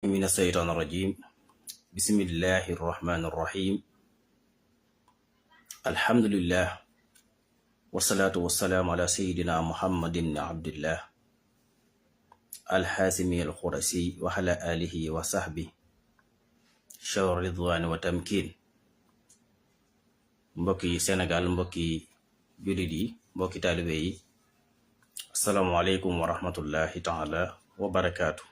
من الشيطان الرجيم بسم الله الرحمن الرحيم الحمد لله والصلاة والسلام على سيدنا محمد بن عبد الله الحاسمي الخرسي وعلى آله وصحبه شور رضوان وتمكين mbokki Sénégal mbokki jullit yi mbokki taalibe yi asalaamualeykum wa rahmatullahi taala wa barakaatu.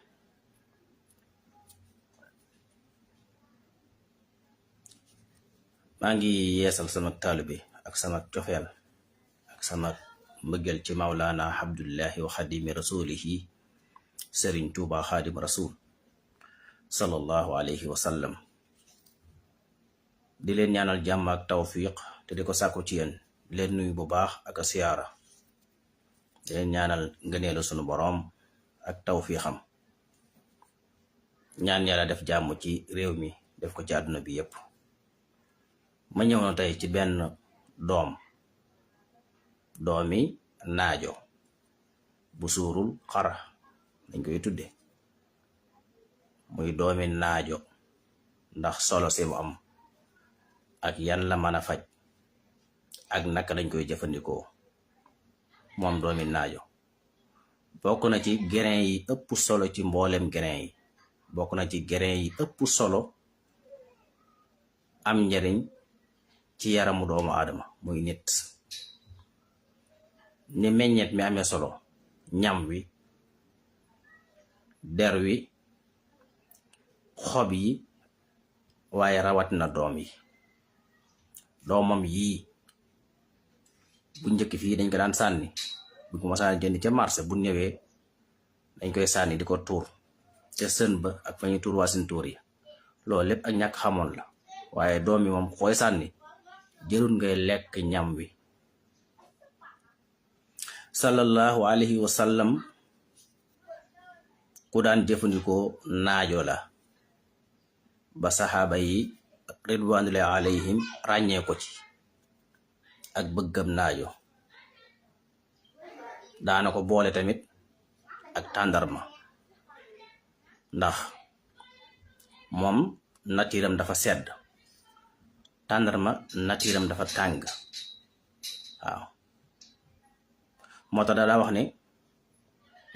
maa ngi yeesal sama taalibe ak sama cofeel ak sama mbëggeel ci Mawlaana Abdullahi wa xadimi rasulihi Sëriñ Tuuba xaadim rasul sallallahu alayhi wa sallam. di leen ñaanal jàmm ak tawfiq te di ko sàkku ci yéen di leen nuyu bu baax ak siyaara di leen ñaanal ngëneelu sunu boroom ak tawfiixam. ñaan yàlla def jàmm ci réew mi def ko ci àdduna bi yépp. ma ñëw na tey ci benn doomi naajo bu suurul xara dañ koy tudde muy doomi naajo ndax solo si mu am ak yan la mën a faj ak naka lañ koy jëfandikoo. moom doomi naajo bokk na ci grain yi ëpp solo ci mboolem grain yi, bokk na ci grain yi ëpp solo am njariñ ci yaramu doomu aadama muy nit. ni meññet mi amee solo, ñam wi, der wi, xob yi, waaye rawatina doom yi. doomam yii bu njëkk fii dañ ko daan sànni bu ko masaan jënd ca marché bu ñëwee dañ koy sànni di ko tuur ca sën ba ak fa ñuy tuur waasin tuur yi. loolu lépp ak ñàkk xamoon la, waaye doom yi moom koy sànni jërul ngay lekk ñam wi. sallallahu alayhi wa sallam ku daan jëfandikoo naajo la ba saxaaba yi ridwanullahi alayhim ràññee ko ci ak bëggam naajo. daana ko boole tamit ak tàndarma ndax moom natiiram dafa sedd, tàndarma natiiram dafa tàng. waaw moo tax daa wax ne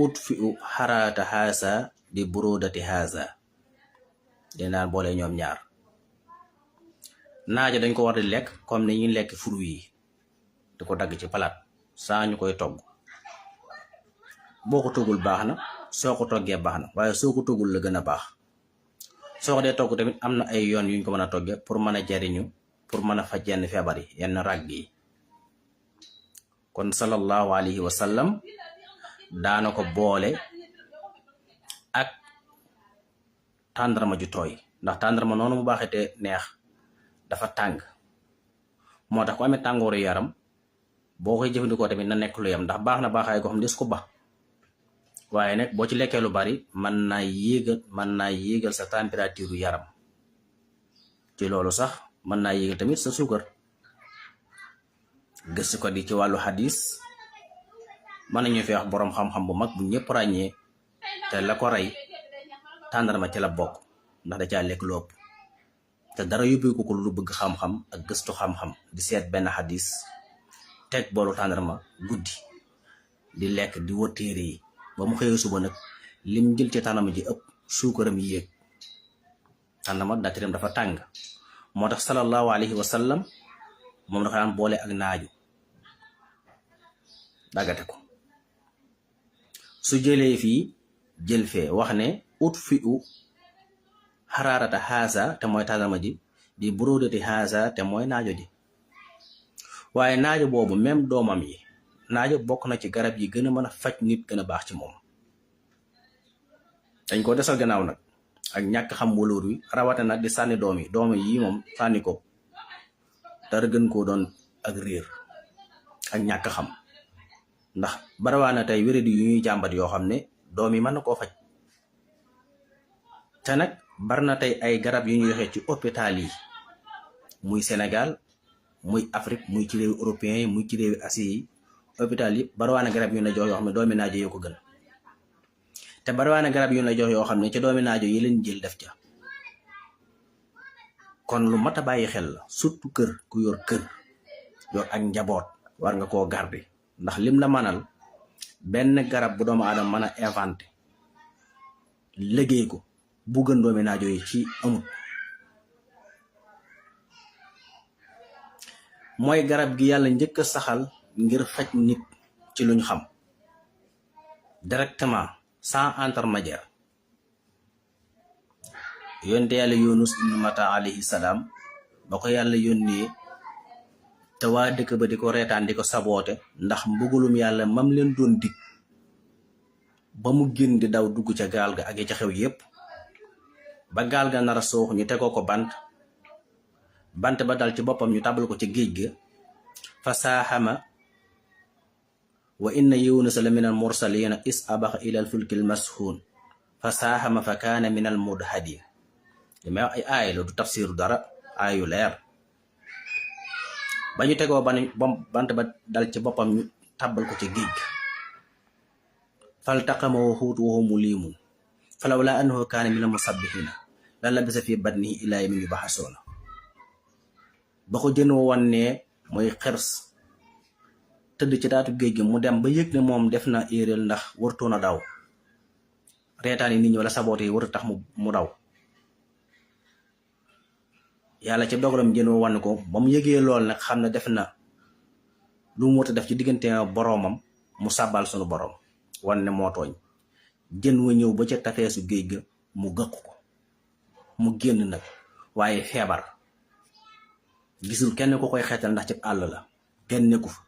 ut fi u xaraata haasa di burodati haasa. dinaan boole ñoom ñaar. naajo dañ ko war di lekk comme ni ñuy lekk fruit yi, di ko dagg ci palaat saa ñu koy togg. boo ko toggul baax na, soo ko toggee baax na, waaye soo ko toggul la gën a baax. soo ko dee togg tamit am na ay yoon yuñ ko mën a togge pour mën a jariñu, pour mën a faj yenn feebar yi, yenn ràgg yi. kon sallallahu alayhi wa sallam daana ko boole ak tàndarma ju tooy, ndax tàndarma noonu mu baaxee te neex dafa tàng. moo tax ku amee tàngooru yaram boo koy jëfandikoo tamit na nekk lu yam, ndax baax na baaxaay goo xam ne des ko ba, waaye nag boo ci lekkee lu bari mën naa yéegal sa température yaram. ci loolu sax mën naa yéegal tamit sa suukar. gëstu ko di ci wàllu xadis mën nañu fi wax boroom xam-xam bu mag bu ñëpp ràññee te la ko rey tàndarma ci la bokk, ndax da caa lekk lu ëpp. te dara yóbbee ko lu bëgg xam-xam ak gëstu xam-xam di seet benn xadis teg boolu tàndarma guddi di lekk di wër téere yi ba mu xëyee suba nag lim jël ci tàndarma ji ëpp suukaram yéeg. tàndarma natiiram dafa tàng. moo tax sallallahu alayhi wa sallam moom dafa daan boole ak naaju daggate ko. su jëlee fii jël fee wax ne ut fi u xaraarata haasa te mooy tàndarma ji di burodati haasa te mooy naajo ji. waaye naajo boobu même doomam yi, naajo bokk na ci garab yi gën a mën a faj nit, gën a baax ci moom. dañ ko desal gannaaw nag ak ñàkk xam waloor wi, rawate nag di sànni doom yi moom sànni ko dara gën koo doon ak réer ak ñàkk xam. ndax barawaana tey wéradi yu ñuy jàmbat yoo xam ne doom yi mën na koo faj. te nag bari na tey ay garab yu ñu joxe ci hôpital yi, muy Sénégal muy Afrique muy ci réew européen yi muy ci réew Asie yi. hôpital yi barawaana garab yu ne jox yoo xam ne doomi naajo yoo ko gën. te bariwaane garab yu la jox yoo xam ne ca doomi naajo yi leen jël def ca. kon lu mat a bàyyi xel la surtout kër ku yor kër yor ak njaboot war nga koo garder ndax lim la manal benn garab bu doomu aadama mën a inventé liggéey ko bu gën doomi naajo yi ci amut. mooy garab gi yàlla njëkk a saxal ngir faj nit ci luñ xam directement sans intermédiaire. yonte yàlla Yunus ibnu Mata alayhi salaam ba ko yàlla yónnee te waa dëkk ba di ko reetaan di ko saboote ndax mbugulum yàlla mam leen doon dig ba mu génn di daw dugg ca gaal ga ak ca xew yépp ba gaal ga nar a suux ñu tegoo ko bant ba dal ci boppam ñu tabal ko ci géej ga fa saaxama wa inna Yunusa la min al mursalina is abaxa ila al fulkil mashuun fa saaxama fa kaana min al mudhadin. li may wax ay aay la du tafsiru dara aay yu leer. ba ñu tegoo bant ba dal ci boppam ñu tàbbal ko ci géej faltaqamahu xuutu wa huwa muliimun falawlaa annahu kaana mina musabbihiina la labisa fi batnihi ilaa yawmi yub'asuuna. ba ko jën wa wannee mooy xers tëdd ci taatu géej gi mu dem ba yëg ne moom def na éeréel ndax wartoon a daw reetaan yi nit ñi wala saboote yi warut tax mu daw. yàlla ci dogalam jën wa wann ko ba mu yëgee lool nag xam ne def na lu mu wut def ci diggante boroomam mu sàbbal sunu boroom wan ne moo tooñ. jën wa ñëw ba ca tafeesu géej ga mu gëq ko mu génn nag waaye feebar gisul kenn ko koy xeetal ndax ci àll la kenn nekku fa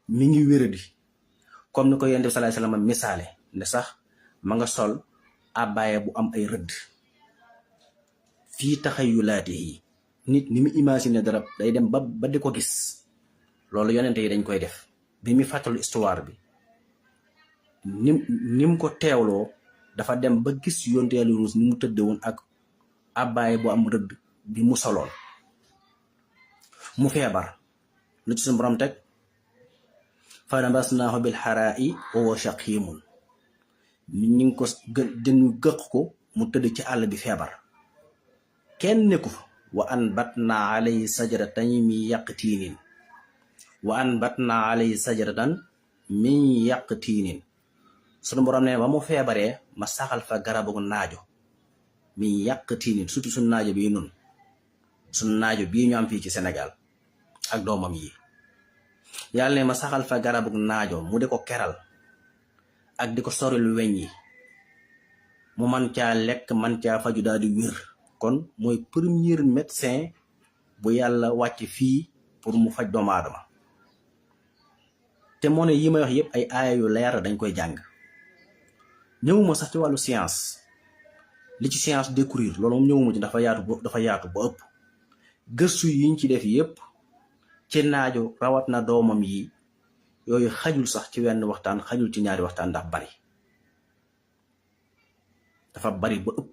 mi ngi wéradi comme ni ko Yonent bi sallallahu alayhi wasallam misaale ne sax ma nga sol abbaaya bu am ay rëdd. fii taxayulaati yi nit ni mu imaginer dara day dem ba di ko gis loolu yonente yi dañ koy def. bi mu fàttalu histoire bi nim ko teewloo dafa dem ba gis yonte Yàlla Yunus ni mu tëdde woon ak abbaay bu am rëdd bi mu soloon mu feebar lu ci suñu borom teg fa nabasnaahu bil xaraa'i wa huwa shaqiimun ñu ngi ko dinu gëq ko mu tëdd ci àll bi feebar kenn nekku fa wa anbatnaa alayhi sajaratan min yaqtiinin wa anbatnaa alayhi sajaratan min yaqtiinin. sunu borom ne ba mu feebaree ma saxal fa garabu naajo min yaqtiinin surtout suñu naajo bii nun suñu naajo bii ñu am fii ci Sénégal ak doomam yi. yàlla ne ma saxal fa garabu naajo mu di ko keral ak di ko soril weñ yi mu man caa lekk man caa faju daal di wér. kon mooy premier médecin bu yàlla wàcc fii pour mu faj doomu aadama. te moo ne yi may wax yépp ay aaya yu leer dañ koy jàng. ñëwuma sax ci wàllu science li ci science découvrir loolu moom ñëwuma ci dafa yaatu ba ëpp. gëstu yiñ ci def yépp ci naajo rawat na doomam yi yooyu xajul sax ci wenn waxtaan xajul ci ñaari waxtaan ndax bari dafa bari ba ëpp.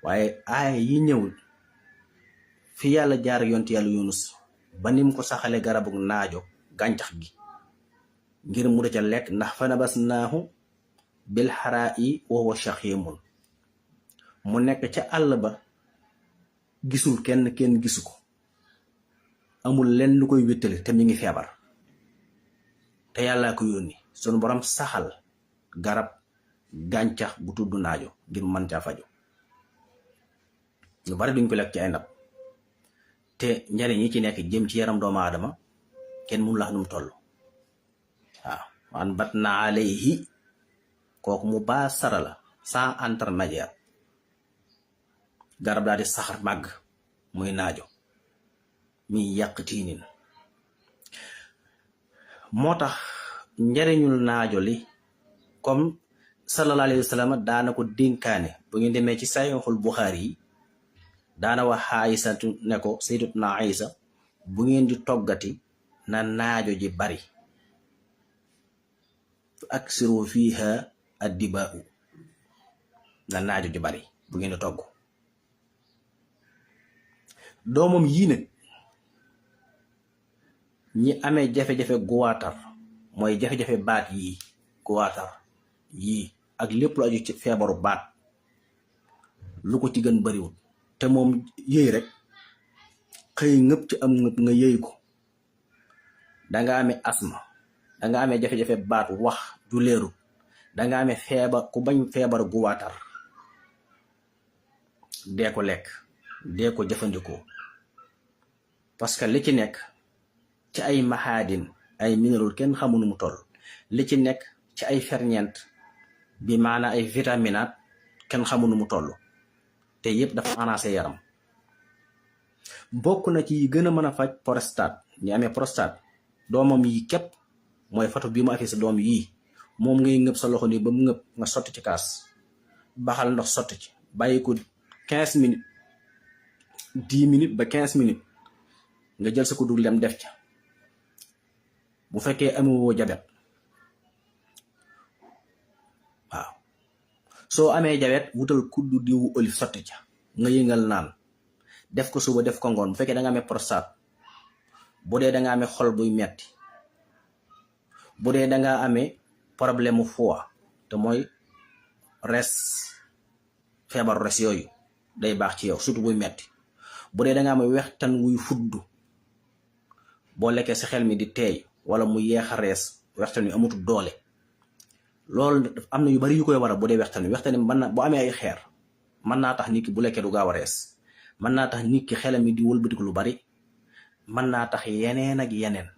waaye aaya yi ñëw fi yàlla jaar yonte Yàlla Yunus ba nim ko saxale garabu naajo gàncax gi ngir mu da ca lekk ndax fa nabasnaahu bil xaraa'i wa huwa shaqiimun mu nekk ca àll ba gisul kenn gisu ko amul lenn lu koy wéttali te mi ngi feebar te yàllaa ko yónni sunu borom saxal garab gàncax bu tudd naajo ngir mën caa faju. lu bari duñ ko lekk ci ay ndab te njariñ yi ci nekk jëm ci yaram doomu aadama kenn mënu la wax nu mu toll. waaw wan bat naa alayhi kooku mu baa sara la sans intermédiaire garab daal di saxar màgg muy naajo mi yàq tiinin. moo tax njariñul naajo li comme sallallahu alayhi wa sallam daana ko dénkaane bu ngeen demee ci Sahihul Bukhari yi daana wax Aysatu ne ko sayyidatuna Aysa bu ngeen di toggati na naajo ji bari aksiru fiha addibaa'u na naajo ji bari bu ngeen di togg. doomam yii nag ñi amee jafe-jafe guwaatar mooy jafe-jafe baat yii guwaatar yii ak lépp lu aju ci feebaru baat lu ko ci gën bariwul te moom yëy rek xëy ngëpp ci am ngëpp nga yëy ko danga amee asma danga amee jafe-jafe baat wax ju leerul danga amee feebar ku bañ feebar gu waatar dee ko lekk dee ko jëfandikoo parce que li ci nekk ci ay maxaadin ay mineral kenn xamu nu mu toll li ci nekk ci ay ferñeent bi maana ay vitaminaat kenn xamu nu mu toll te yëpp dafa arrangé yaram bokk na ci yi gën a mën a faj prostate ñi amee prostate doomam yi képp mooy photo bi mu afee sa doom yii moom ngay ngëb sa loxo nii ba mu ngëb nga sotti ci kaas baxal ndox sotti ci bàyyi ko 15 minutes 10 minutes ba 15 minutes nga jël sa kuddu lem def ca bu fekkee amewoo jabet waaw soo amee jabet wutal kuddu diwu olive sotti ca nga yëngal naan def ko suba def ko ngoon bu fekkee da nga amee prostate bu dee da nga amee xol buy metti bu dee da nga amee problème mu foie te mooy res feebaru res yooyu day baax ci yow surtout buy metti bu dee da nga amee wextan wuy fudd boo lekkee sa xel mi di teey wala mu yeex a rees wextan wi amutul doole loolu am na yu bari yu koy waral bu dee wextan wi mën na bu amee ay xeer mën naa tax nit ki bu lekkee du gaaw a rees mën naa tax nit ki xelam mi di wëlbatiku lu bari mën naa tax yeneen ak yeneen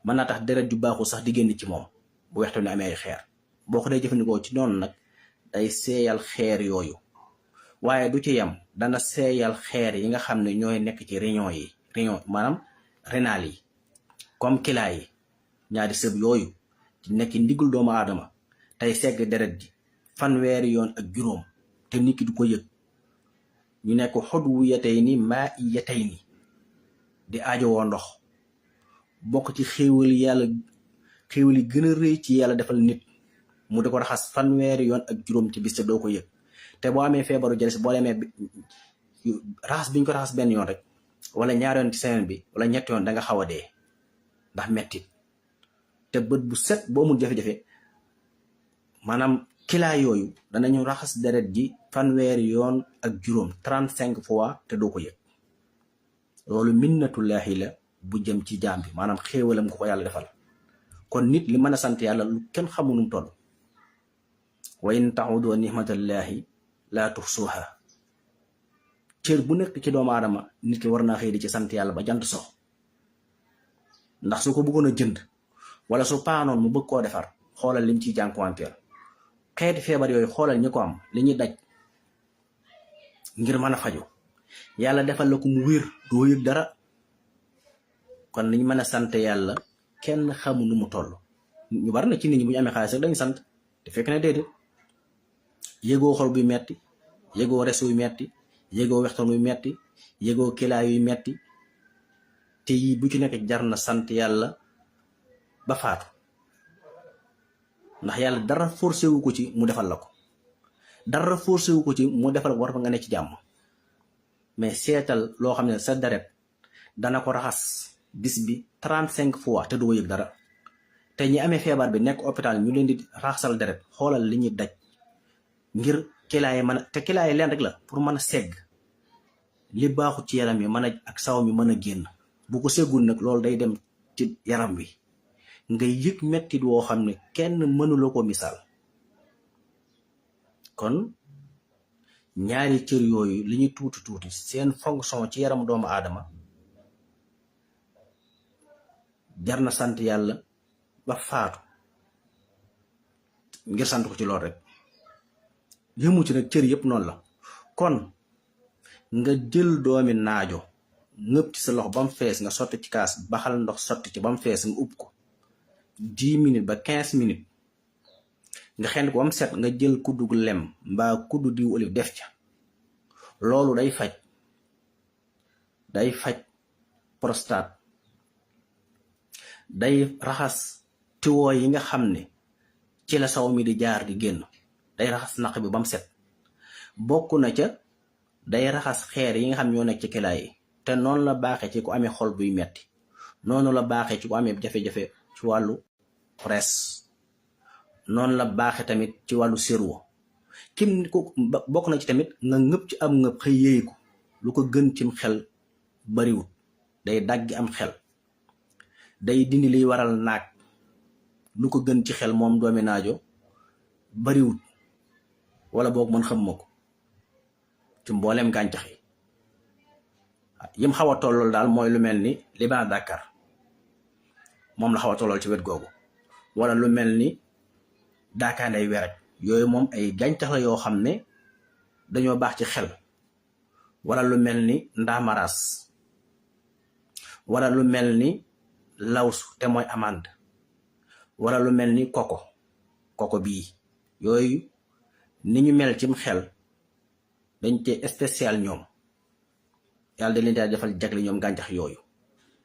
mën naa tax deret ju baaxul sax di génn ci moom bu wextan wi amee ay xeer boo ko dee jëfandikoo ci noonu nag day seeyal xeer yooyu waaye du ci yem dana seeyal xeer yi nga xam ne ñooy nekk ci réunion maanaam rénal yi comme kilaa yi ñaari sëb yooyu di nekk ndigul doomu aadama tey segg deret ji fanweeri yoon ak juróom te nit ki du ko yëg ñu nekk xodwu yatay ni maa i yatay ni di aajowoo ndox bokk ci xéewal yi gën a rëy ci yàlla defal nit mu di ko raxas fanweeri yoon ak juróom ci bis te doo ko yëg te boo amee feebaru jalis boo demee raxas bi ñu ko raxas benn yoon rek wala ñaari yoon ci semaine bi wala ñetti yoon da nga xaw a dee ndax mettit te bët bu set boo amul jafe-jafe maanaam kilaa yooyu danañu raxas deret ji fanweeri yoon ak juróom 35 fois te doo ko yëg loolu minnatullaahi la bu jëm ci jaam bi maanaam xéewalam ko yàlla defal kon nit li mën a sant yàlla lu kenn xamu nu mu toll wa in ta'udu ni'matallahi laa tuhsuha cër bu nekk ci doomu aadama nit ki war naa xëy di ci sant yàlla ba jant so ndax su ko bëggoon a jënd wala su paanoon mu bëgg koo defar xoolal lim ciy jànkuwanteel xeeti feebar yooyu xoolal ñi ko am li ñuy daj ngir mën a faju yàlla defal la ko mu wér doo yëg dara kon liñ mën a sant yàlla kenn xamu nu mu toll ñu bari na ci nit ñi bu ñu amee xaalis rek dañu sant te fekk na déedéet yëgoo xol buy metti yëgoo res wuy metti yëgoo wextaan wuy metti yëgoo kilaa yuy metti te yii bu ci nekk jar na sant yàlla ba faatu ndax yàlla dara forcé wu ko ci mu defal la ko dara forcé wu ko ci mu defal war fa nga ne ci jàmm mais seetal loo xam ne sa deret dana ko raxas bis bi 35 fois te doo yëg dara te ñi amee feebar bi nekk hôpital ñu leen di raxasal deret xoolal li ñuy daj ngir kilaay mën a te kilaay leen rek la pour mën a segg li baaxu ci yaram yi mën a ak saw mi mën a génn bu ko seggul nag loolu day dem ci yaram wi ngay yëg mettit woo xam ne kenn mënula ko misaal kon ñaari cër yooyu li ñuy tuuti seen fonction ci yaram doomu aadama jar na sant yàlla ba faatu ngir sant ko ci lool rek yëmu ci nag cër yëpp noonu la kon nga jël doomi naajo ngëpp ci sa loxo ba mu fees nga sotti ci kaas baxal ndox sotti ci ba mu fees nga ub ko 10 minutes ba 15 minutes nga xend ko ba mu set nga jël kuddu lem mbaa kuddu diw olive def ca loolu day faj prostate day raxas tiwoo yi nga xam ne ci la saw mi di jaar di génn day raxas naq bi ba mu set bokk na ca day raxas xeer yi nga xam ñoo nekk ci kilaay yi te noonu la baaxee ci ku amee xol buy metti noonu la baaxee ci ku amee jafe-jafe ci wàllu res noonu la baaxe tamit ci wàllu cerveau. kim ko bokk na ci tamit nga ngëpp ci am ngëpp xëy yéey ko lu ko gën cim xel bariwut. day daggi am xel, day dindi liy waral naag, lu ko gën ci xel moom doomi naajo bariwut, wala boog mën xam ma ko ci mbooleem gàncax yi. yim xaw a tollool daal mooy lu mel ni liban Dakar moom la xaw a tollool ci wet googu, wala lu mel ni daakaanday werek. yooyu moom ay gàncax la yoo xam ne dañoo baax ci xel, wala lu mel ni ndaamaraas, wala lu mel ni lawsu te mooy amande, wala lu mel ni koko bii. yooyu ni ñu mel cim xel dañ cee spécial ñoom, yàlla da leen daa defal jagle ñoom gàncax yooyu.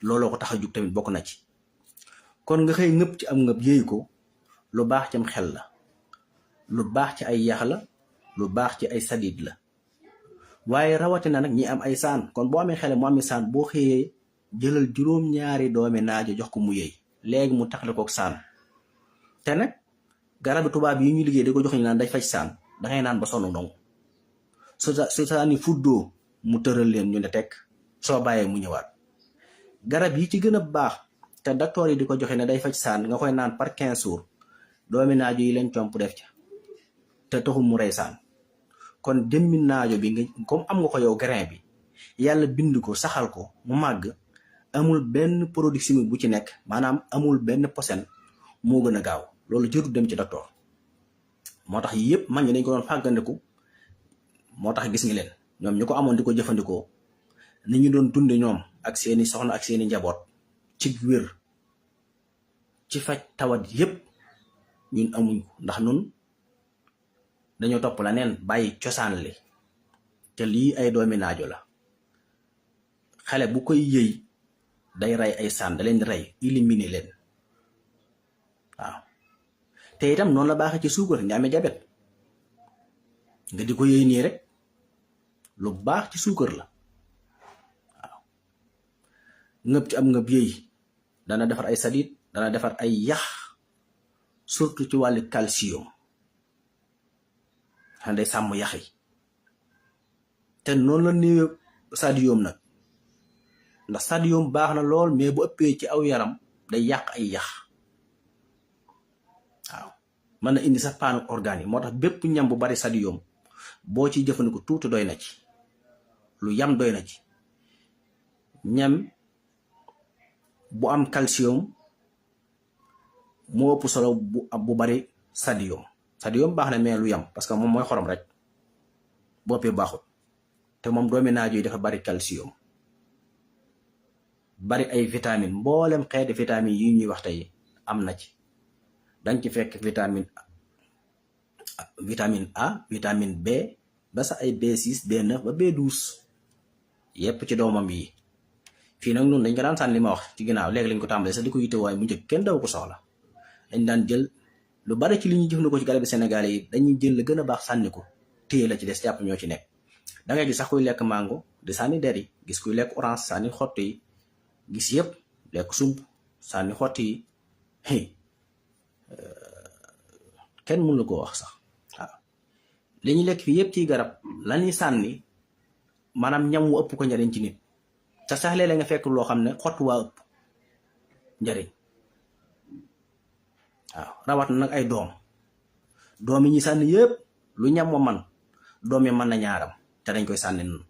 looloo ko tax a jug tamit bokk na ci. kon nga xëy ngëpp ci am ngëpp yéey ko, lu baax cim xel la, lu baax ci ay yax la, lu baax ci ay sadid la. waaye rawatina nag ñi am ay saan. kon boo amee xele mu amee saan, boo xëyee jëlal juróom-ñaari doomi naajo jox ko mu yëy, léegi mu taxale kook saan. te nag garabi tubaab yi ñu liggéey di ko jox ñu naan day faj saan, dangay naan ba sonn ndong. su saani fuddoo mu tëral leen ñu ne tekk, soo bàyyee mu ñëwaat. garab yi ci gën a baax te docteur yi di ko joxe ne day faj saan, nga koy naan par 15 jours, doomi naajo yi leen comp def ca te taxul mu rey saan. kon jëmmi naajo bi nga comme am nga ko yow grain bi, yàlla bind ko saxal ko mu màgg, amul benn produit chimique bu ci nekk, maanaam amul benn posen, moo gën a gaaw. loolu jërul dem ci docteur. moo tax yëpp mag ñi dañ ko doon fàggandiku. moo tax gis nga leen ñoom ñu ko amoon di ko jëfandikoo, ni ñu doon dunde ñoom ak seeni soxna ak seeni njaboot ci wér, ci faj tawat yëpp, ñun amuñ ko. ndax ñun dañoo topp la neen bàyyi cosaan li. te lii ay doomi naajo la. xale bu koy yëy day rey ay saan, da leen di rey, éliminer leen. waaw te itam noonu la baaxee ci suukar. nga amee jabet nga di ko yëy nii rek, lu baax ci suukar la. waaw ngëb ci am ngëb yëy dana defar ay sadit, dana defar ay yax, surtout ci wàllu calcium. xam day sàmm yax yi. te noonu la néew sodium nag, ndax sodium baax na lool, mais bu ëppee ci aw yaram day yàq ay yax. waaw mën na indi sax paanu organe yi. moo tax bépp ñam bu bari sodium boo ciy jëfandikoo tuuti doy na ci, lu yam doy na ci. ñam bu am calcium moo ëpp solo bu bari sodium. sodium baax na mais lu yam, parce que moom mooy xorom rek, bu ëppee baaxut. te moom doomi naajo yi dafa bari calcium, bari ay vitamine, mboolem xeeti vitamine yi ñuy wax tey am na ci. danga ci fekk vitamine A, vitamine B, ba sax ay B6, B9 ba B12 yépp ci doomam yi. fii nag noonu dañ ko daan sànni, li ma wax ci ginnaaw, léegi lañ ko tàmbalee sax di ko yitte, waaye mu njëkk kenn daw ko soxla. dañ daan jël lu bari ci li ñuy jëfandikoo ci garabi Sénégal yi, dañuy jël la gën a baax sànni ko, téye la ci des jàpp ñoo ci nekk. da ngay gis sax kuy lekk mango di sànni der yi, gis kuy lekk orange sànni xott yi, gis yëpp lekk sump sànni xott yi. kenn mënu la koo wax sax. waaw li ñuy lekk fii yëpp ciy garab la ñuy sànni, maanaam ñam wu ëpp ko njariñ ci nit. te sax léeg-léeg nga fekk loo xam ne xott waa ëpp njariñ. waaw rawat na nag ay doom yi ñuy sànni yëpp, lu ñam wa man doom yi mën na ñaaram, te dañ koy sànni noonu.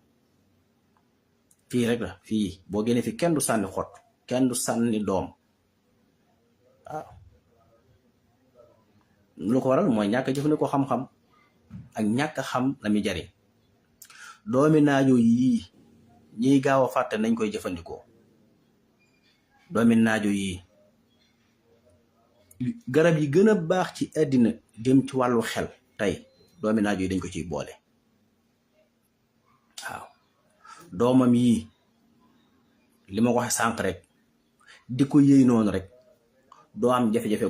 fii rek la, fii boo génnee fi kenn du sànni xott, kenn du sànni doom. waaw lu ko waral mooy ñàkk jëfandikoo xam-xam ak ñàkk xam la muy jariñ. doomi naajo yii ñiy gaaw a fàtte nañ koy jëfandikoo. doomi naajo yii garab yi gën a baax ci àddina jëm ci wàllu xel tey, doomi naajo yi dañ ko ciy boole. waaw doomam yii li ma ko waxee sànq rek, di ko yëy noonu rek, doo am jafe-jafe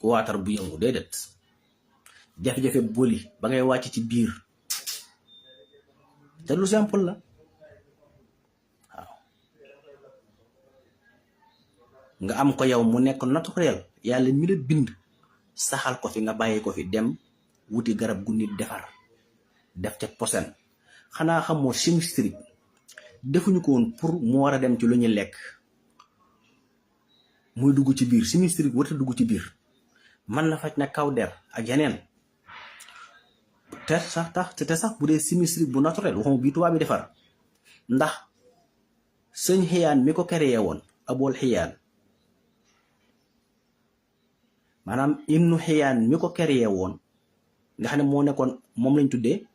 guwaatar bu yëngu, déedéet. jafe-jafe boli ba ngay wàcc ci biir, te lu simple la. waaw nga am ko yow mu nekk naturel, yàlla mi la bind saxal ko fi nga bàyyi ko fi dem wuti garab gu nit defar def ca posen. xanaa xamoo chimique defuñu ko woon pour mu war a dem ci lu ñu lekk muy dugg ci biir. chimique warta dugg ci biir, man na faj na kaw der ak yeneen te sax bu dee chimique bu naturel waxuma bii tubaab bi defar. ndax sëñ xiyaan mi ko créé woon abul xiyaan, maanaam ibnu xiyaan mi ko créé woon nga xam ne moo nekkoon moom lañ tuddee,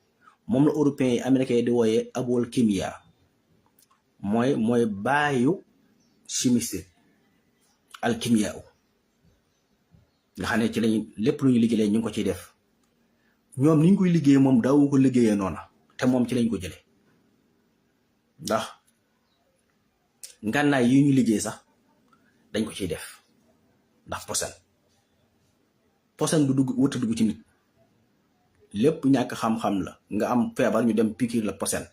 moom la européens yi américains yi di wooyee abul kimia, mooy baayu chimiste alkimia nga xam ne ci lañ lépp lu ñu liggéeyee ñu ngi ko ciy def. ñoom ni ñu koy liggéeyee moom daawu ko liggéeyee noona, te moom ci lañ ko jëlee. ndax ngànnaay yi ñu liggéey sax dañ ko ciy def ndax posen du dugg wut dugg ci nit. lépp ñàkk xam-xam la, nga am feebar ñu dem piqûre la posen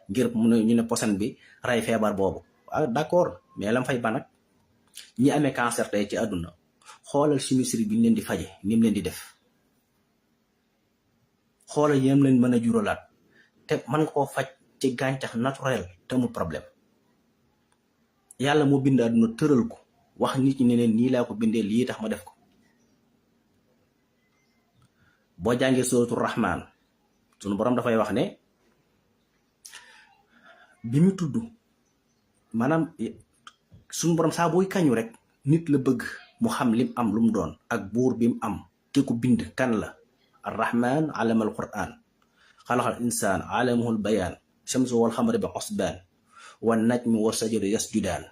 ngir ñu ne posen bi rey feebar boobu. ah d'accord, mais lam fay banak ñi amee cancer tey ci àdduna xoolal chimie bi ñu leen di faje ni mu leen di def, xoolal yéen leen mën a juralaat te mën nga koo faj ci gàncax naturel te mu problème. yàlla moo bind àdduna tëral ko wax nit ñi ne leen nii laa ko bindee lii tax ma def ko. boo jàngee suratul rahman sunu borom dafay wax ne bi mu tudd maanaam sunu borom saa booy kañu rek nit la bëgg mu xam lim am lu mu doon ak buur bi mu am ki ko bind kan la. arrahman allama al quran xalaqal insaan allamahul bayaan shamsu wal xamari bi xusbaan wa najmi wa sajaru yasjudaan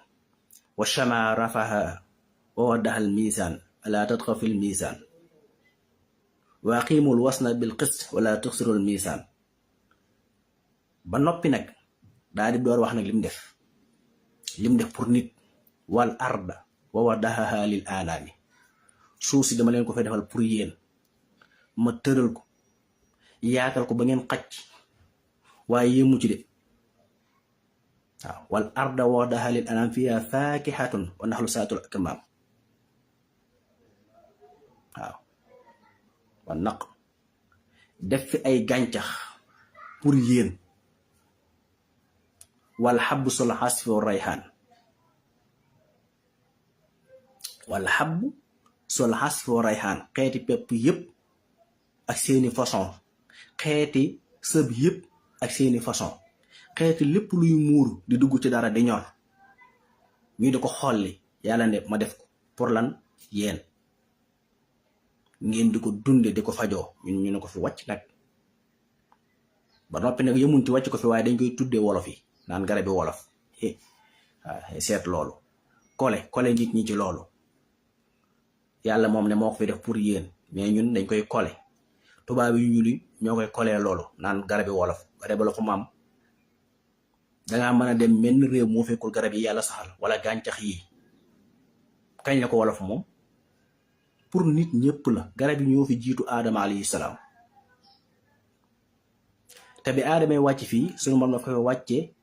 wa shama rafaha wa wadahal misaan ala tadxa fil misaan wa aqimul wasna bil qist wala tuxsirul misaan. ba noppi nag daal di door wax nag lim def pour nit. wal arda wa wadahaha lil anaami, suuf si dama leen ko fay defal pour yéen, ma tëral ko yaatal ko ba ngeen xacc, waaye yéemu ci de. waaw wal arda wa wadahaha lil anaami fiha fakihatun wa naxlu saatul akmaam. waaw wa naq def fi ay gàncax pour yéen. wal habbu sul hasfi wa rayhaan, wala xabb sol xas foo rayxaan, xeeti pepp yëpp ak seeni façon, xeeti sëb yëpp ak seeni façon, xeeti lépp luy muuru di dugg ci dara di ñor ñu di ko xolli. yàlla ne ma def ko pour lan yéen ngeen di ko dunde di ko fajoo. ñu ne ko fi wàcc nag ba noppi nag yemun ci wàcc ko fi, waaye dañ koy tuddee wolof yi naan garabi wolof. seet loolu kole nit ñi ci loolu. yàlla moom ne moo ko fi def pour yéen, mais ñun dañ koy kole. tubaab yu ñuul yi ñoo koy kolee loolu naan garabi wolof. garabi wolof maam dangaa mën a dem menn réew moo fekkul garab yi yàlla saxal wala gàncax yi. kañ la ko wolof moom pour nit ñëpp la. garab yi ñoo fi jiitu aadama alayhi salaam, te bi aadamay wàcc fii suñu moom la koy wàccee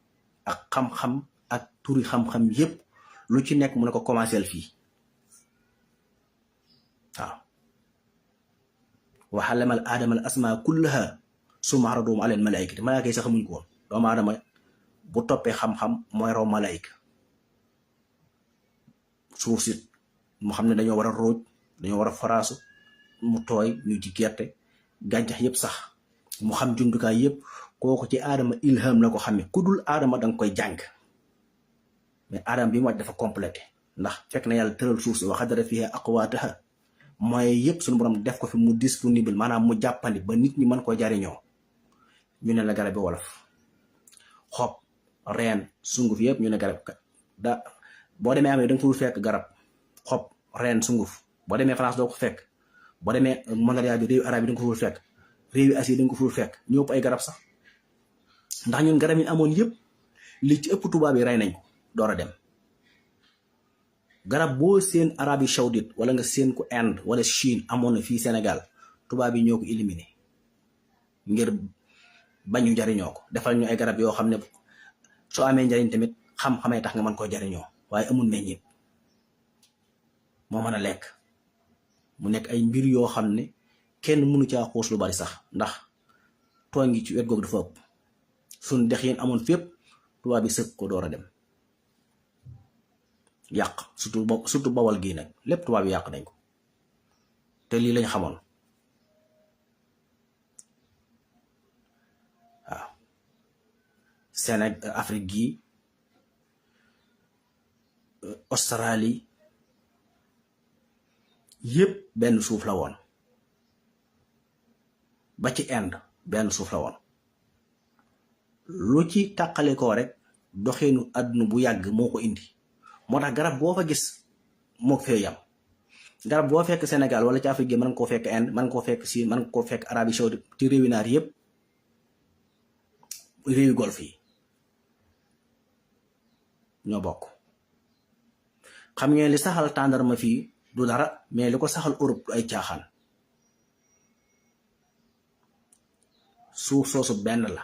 ak xam-xam ak turi xam-xam yépp lu ci nekk mu ne ko commencé fii. waaw wa allamal aadama al asmaa kullaha summa aradahum alal malaikati. malaaka yi sax xamuñ ko woon. doomu aadama bu toppee xam-xam mooy raw malaayika. suuf si mu xam ne dañoo war a róoj, dañoo war a faraasu mu tooy ñu ji gerte, gàncax yëpp sax mu xam jumtukaay yëpp. kooku ci aadama ilham la ko xamee. ku dul aadama danga koy jàng, mais aadama bi mu wàcc dafa complété. ndax fekk na yàlla tëral suuf si wa qaddara fiihaa aqwaatahaa, mooy yëpp suñu borom def ko fi mu disponible, maanaam mu jàppandi ba nit ñi mën koo jariñoo. ñu ne la garabi wolof, xob, reen, sunguf yëpp ñu ne garab boo demee amee da nga fa fekk garab, xob, reen, sunguf. boo demee France doo ko fekk. boo demee Mongolia bi réew arab yi da nga ko fekk. réewi Asie da nga ko fekk. ñëpp ay garab sax. ndax ñun garab yi amoon yëpp li ci ëpp tubaab yi rey nañ ko door a dem. garab boo seen Arabie Saoudite wala nga seen ko Inde wala Chine amoon na fii Sénégal, tubaab yi ñoo ko éliminé ngir bañu jariñoo ko. defal ñu ay garab yoo xam ne soo amee njariñ tamit xam-xamee tax nga mën koo jariñoo, waaye amul meññeet moo mën a lekk. mu nekk ay mbir yoo xam ne kenn mënu caa xuus lu bari sax ndax tooñ gi ci wet googu dafa ëpp suñ dex yéen amoon fépp tubaab bi sëkk ko door a dem yàq surtout bawal gii nag lépp tubaab yi yàq nañ ko te lii lañ xamoon waaw Sénégal Afrique gii Australie yépp benn suuf la woon ba ci Inde benn suuf la woon lu ci tàqale ko rek doxeenu àdduna bu yàgg moo ko indi moo tax garab boo fa gis moo fee yam garab boo fekk Sénégal wala ci Afrique gi mën nga koo fekk Inde mën nga koo fekk Chine mën nga koo fekk Arabie Saoudite ci réewi naar yépp réewi golf yi ñoo bokk xam ngeen li saxal tàndarma fii du dara mais li ko saxal Europe du ay caaxaan suuf soosu benn la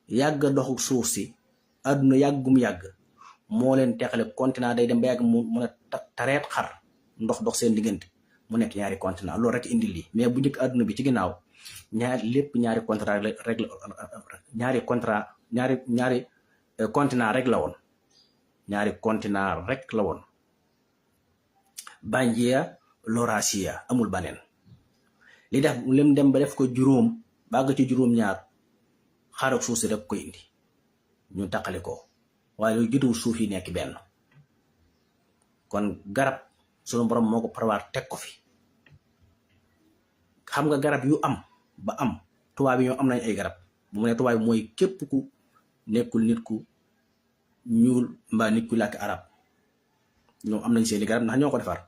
yàgg doxu suuf si àdduna yàggum yàgg moo leen teqale continent day dem ba yàgg mu mën a tareet xar ndox dox seen diggante mu nekk ñaari continent loolu rek indi lii mais bu njëkk àdduna bi ci ginnaaw ñaari contrat rek ñaari continent rek la woon ñaari continent rek la woon Banjia Laurasia amul baneen li def lim dem ba def ko juróom bàgg ci juróom-ñaar xaaral suuf si rek koy indi ñu taqali ko waaye lu jutuwul suuf yi nekk benn kon garab sunu borom moo ko prévoir teg ko fi xam nga garab yu am ba am tubaab yi ñoo am nañ ay garab bu mu ne tubaab yi mooy képp ku nekkul nit ku ñuul mbaa nit ku làkk arab ñoom am nañ seeni garab ndax ñoo ko defar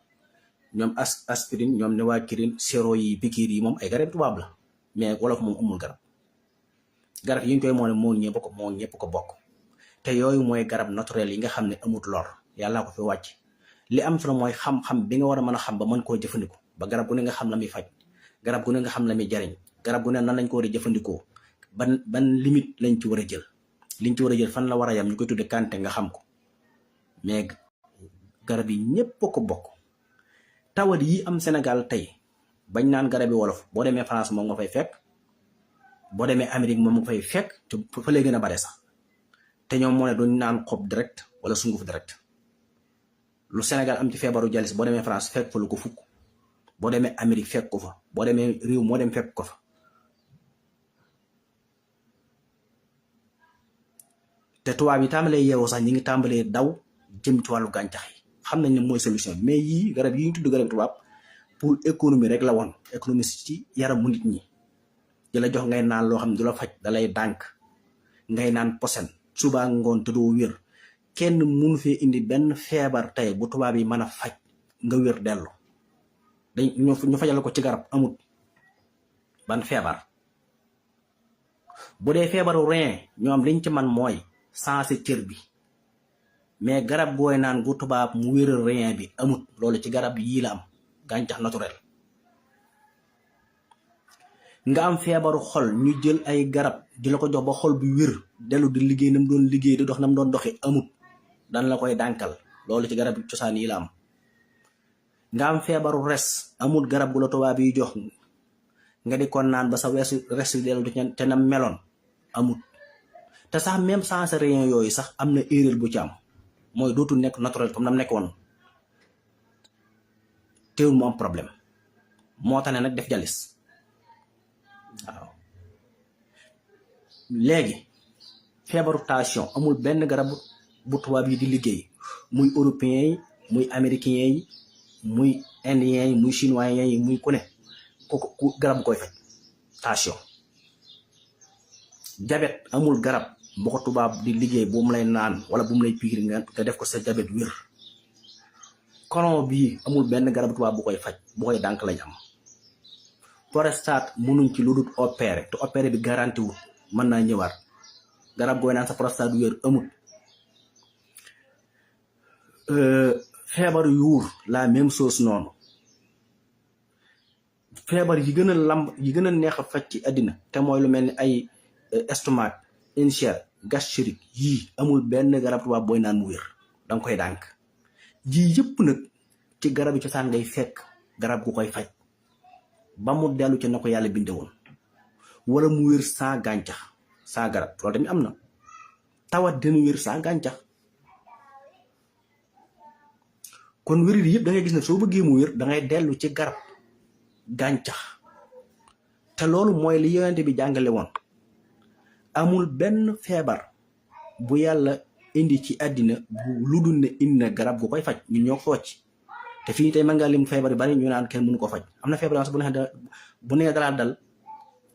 ñoom aspirine ñoom Neokirin sero yi pikiir yi moom ay garab tubaab la mais wolof moom amul garab yi ñu koy moo ñëpp ko bokk te yooyu mooy garab naturel yi nga xam ne amut lor yàlla ko fi wàcc li am solo mooy xam-xam bi nga war a mën a xam ba mën koo jëfandikoo ba garab gu ne nga xam la muy faj garab gu ne nga xam la muy jariñ garab gu ne nan lañ ko war a jëfandikoo ban limite lañ ci war a jël liñ ci war a jël fan la war a yam ñu koy tudde kante nga xam ko mais garab yi ñépp ko bokk tawat yi am Sénégal tey bañ naan garab yi wolof boo demee France moom nga fay fekk boo demee Amérique moom nga fay fekk te fa lay gën a bare sax te ñoom moo ne duñ naan xob direct wala sunguf direct lu Sénégal am ci feebaru jalis boo demee France fekk fa lu ko fukk boo demee Amérique fekk ko fa boo demee réew moo dem fekk ko fa te tubaab yi tàmbalee yeewoo sax ñi ngi tàmbalee daw jëm ci wàllu gàncax yi xam nañ ne mooy solution bi mais yii garab yi ñu tudd garab tubaab pour économie rek la woon économie ci yaramu nit ñi di la jox ngay naan loo xam ne du la faj da lay dànk ngay naan posen suba ngoon te doo wér kenn mënu fee indi benn feebar tey bu tubaab yi mën a faj nga wér dellu ñu fajal ko ci garab amut ban feebar bu dee feebaru rein ñoom liñ ci man mooy sensé cër bi mais garab gooy naan gu tubaab mu wéral rein bi amut loolu ci garab yii la am gàncax naturel nga am feebaru xol ñu jël ay garab di la ko jox ba xol bi wér dellu di liggéey nam doon liggéey di dox nam doon doxi amut dan la koy dànkal loolu ci garab cosaan yi la am nga am feebaru res amut garab gu la tubaab yi jox nga di ko naan ba sa res dellu te na meloon amut te sax même sans rien yooyu sax am na erreur bu ci am mooy dootul nekk naturel comme nam nekkoon teewul mu am problème moo tax ne nag def jalis waaw léegi feebaru tension amul benn garab bu tubaab yi di liggéey muy européen yi muy américain yi muy indien yi muy chinois yi muy ku ne ku garab bu koy faj tension jabet amul garab bu ko tubaab di liggéey bu mu lay naan wala bu mu lay piir nga def ko sa jabet wér colon bii amul benn garab tubaab bu koy faj bu koy dànk lañ am prostate mënuñ ci lu dul opéré te opéré bi garanti wul mën naa ñëwaat garab gooy naan sa prostate wér amul feebar yuur la même chose noonu feebar yi gën a neex a faj ci àddina te mooy lu mel ni ay estomac ulcère gastrique yii amul benn garab tubaab booy naan mu wér danga koy dànk ji yëpp nag ci garab yi cosaan ngay fekk garab gu koy faj ba mu dellu ci na ko yàlla binde woon wala mu wér sans gàncax sans garab loolu tamit am na tawat dina wér sans gàncax kon wérir yëpp da ngay gis ne soo bëggee mu wér da ngay dellu ci garab gàncax te loolu mooy li yonente bi jàngale woon amul benn feebar bu yàlla indi ci àddina bu lu dul ne indi na garab gu koy faj ñun ñoo ko wàcc te fii tey mën ngaa lim feebar yu bari ñu naan kenn mënu ko faj am na feebar bu nee dalaa dal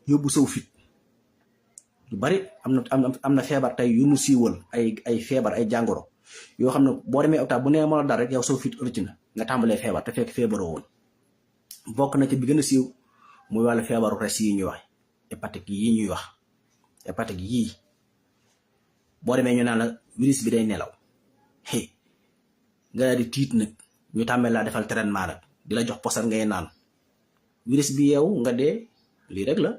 yóbbu saw fit lu bari am na feebar tey yu nu siiwal ay feebar ay jàngoro yoo xam ne boo demee hôpital bu nee mën a dal rek yow saw fit rëcc na nga tàmbalee feebar te fekk feebaroo woon bokk na ci bi gën a siiw muy wàllu feebaru res yi ñuy wax hépatite yii boo demee ñu naan la virus bi day nelaw nga daal di tiit nag ñu tàmmee laa defal traitement nag di la jox posan ngay naan virus bi yeewu nga dee lii rek la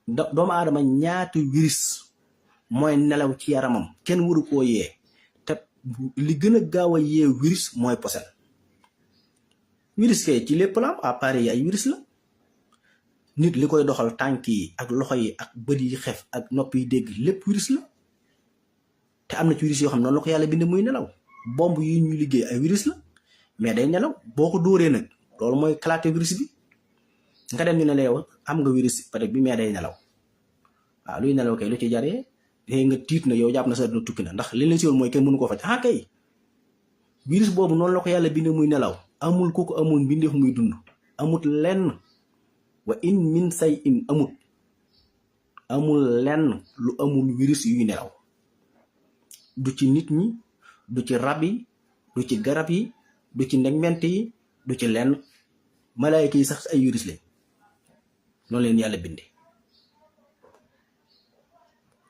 doomu aadama ñaati virus mooy nelaw ci yaramam kenn waru koo yee te li gën a gaaw a yee virus mooy posan virus kay ci lépp la am appareil yi ay virus la nit li koy doxal tànk yi ak loxo yi ak bët yi xef ak nopp yi dégg lépp virus la te am na ci virus yoo xam ne noonu la ko yàlla bind muy nelaw bomb yi ñuy liggéey ay virus la mais day nelaw boo ko dóoree nag loolu mooy éclater virus bi nga dem ñu ne la yow am nga virus peut-être bi mais day nelaw waaw luy nelaw kay lu ci jaree léegi nga tiit na yow jàpp na sa dina tukki na ndax li leen si woon mooy kenn mënu koo faj kay virus boobu noonu la ko yàlla bind muy nelaw amul ku ko amul mbindeef muy dund amut lenn wa in min say in amul lenn lu amul virus yuy nelaw du ci nit ñi du ci rab yi du ci garab yi du ci ndegment yi du ci lenn malaayka yi sax ay virus lañ noonu leen yàlla binde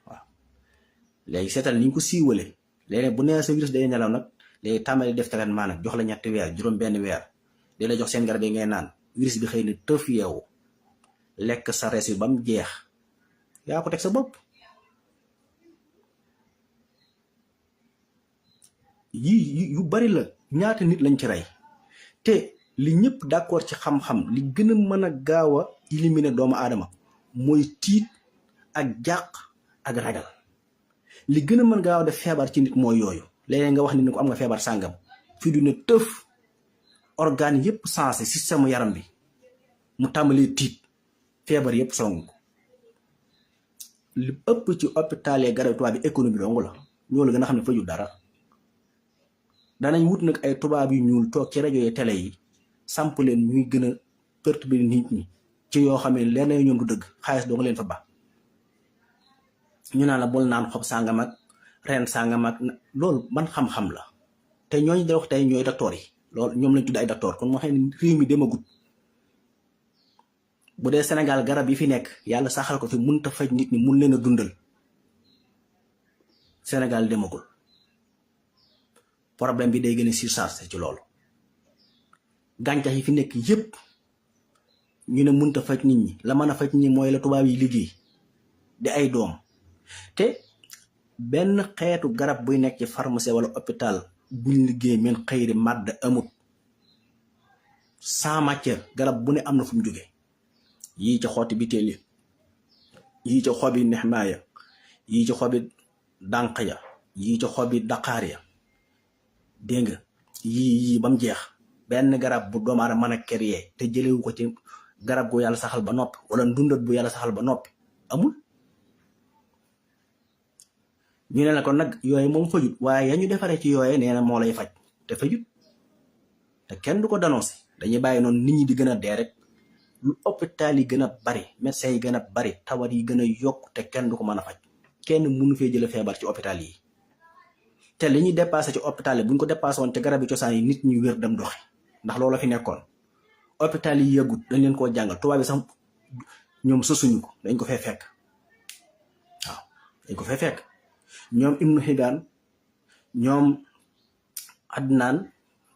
waaw léegi seetal ni ñu ko siiwale léegi bu nee sa virus day nelaw nag léegi tàmbali def traitement nag jox la 3 weer juróom benn weer di la jox seen garab yi ngay naan virus bi xëy na tëf yeewu lekk sa res bi ba mu jeex yaa ko teg sa bopp yii yu bari la ñaata nit lañ ci rey te li ñëpp d'accord ci xam-xam li gën a mën a gaaw a éliminer doomu aadama mooy tiit ak jàq ak ragal li gën a mën gaaw a def feebar ci nit mooy yooyu léeg nga wax nit ni ko am nga feebar sàngam fii du ne tëf organe yëpp sensé système yaram bi mu tàmbalee tiit feebar yëpp song ko li ëpp ci hôpital yi garab tubaab bi économie dong la ñoo la gën a xam ne faju dara danañ wut nag ay tubaab yu ñuul toog ci rajo yi télé yi samp leen ñuy gën a perturber nit ñi ci yoo xam ne leer na ñoom du dëgg xaalis doo nga leen fa ba ñu naan la bul naan xob sàngam ak ren sàngam ak loolu man xam-xam la te ñooñu da wax tey ñooy docteur yi loolu ñoom lañ tudd ay docteur kon moo xam ne réew mi demagut bu dee Sénégal garab yi fi nekk yàlla saxal ko fi mënut a faj nit ñi mun leen a dundal Sénégal demagul problème bi day gën a surchargé ci loolu gàncax yi fi nekk yépp ñu ne mënut a faj nit ñi la mën a faj nit ñi mooy la tubaab yi liggéey di ay doom te benn xeetu garab buy nekk ci pharmacie wala hôpital buñ liggéey men xëyri màdd amut sans matière garab bu ne am na fu mu jóge yii ci xooti biteel yi yii ci xobi nexmaaya yii ci xobi dànq ya yii ci xobi daqaar ya dégg nga yii ba mu jeex benn garab bu doomu aadama mën a créer te jëlewu ko ci garab gu yàlla saxal ba noppi wala ndundat bu yàlla saxal ba noppi amul ñu ne la kon nag yooyu moom fajut waaye ya ñu defaree ci yooye nee na moo lay faj te fajut te kenn du ko dénoncé dañuy bàyyi noonu nit ñi di gën a dee rek lu hôpital yi gën a bari médecins yi gën a bari tawat yi gën a yokk te kenn du ko mën a faj kenn mënu fee jële feebar ci hôpital yi te li ñuy dépassé ci hôpital yi bu ñu ko dépassé woon te garab yi cosaan yi nit ñi wér dem doxi ndax loolu fi nekkoon hôpital yi yëgut dañ leen koo jàngal tubaab bi sax ñoom sosuñu ko dañ ko fee fekk waaw dañ ko fee fekk ñoom Ibnu Hibaan ñoom Adnaan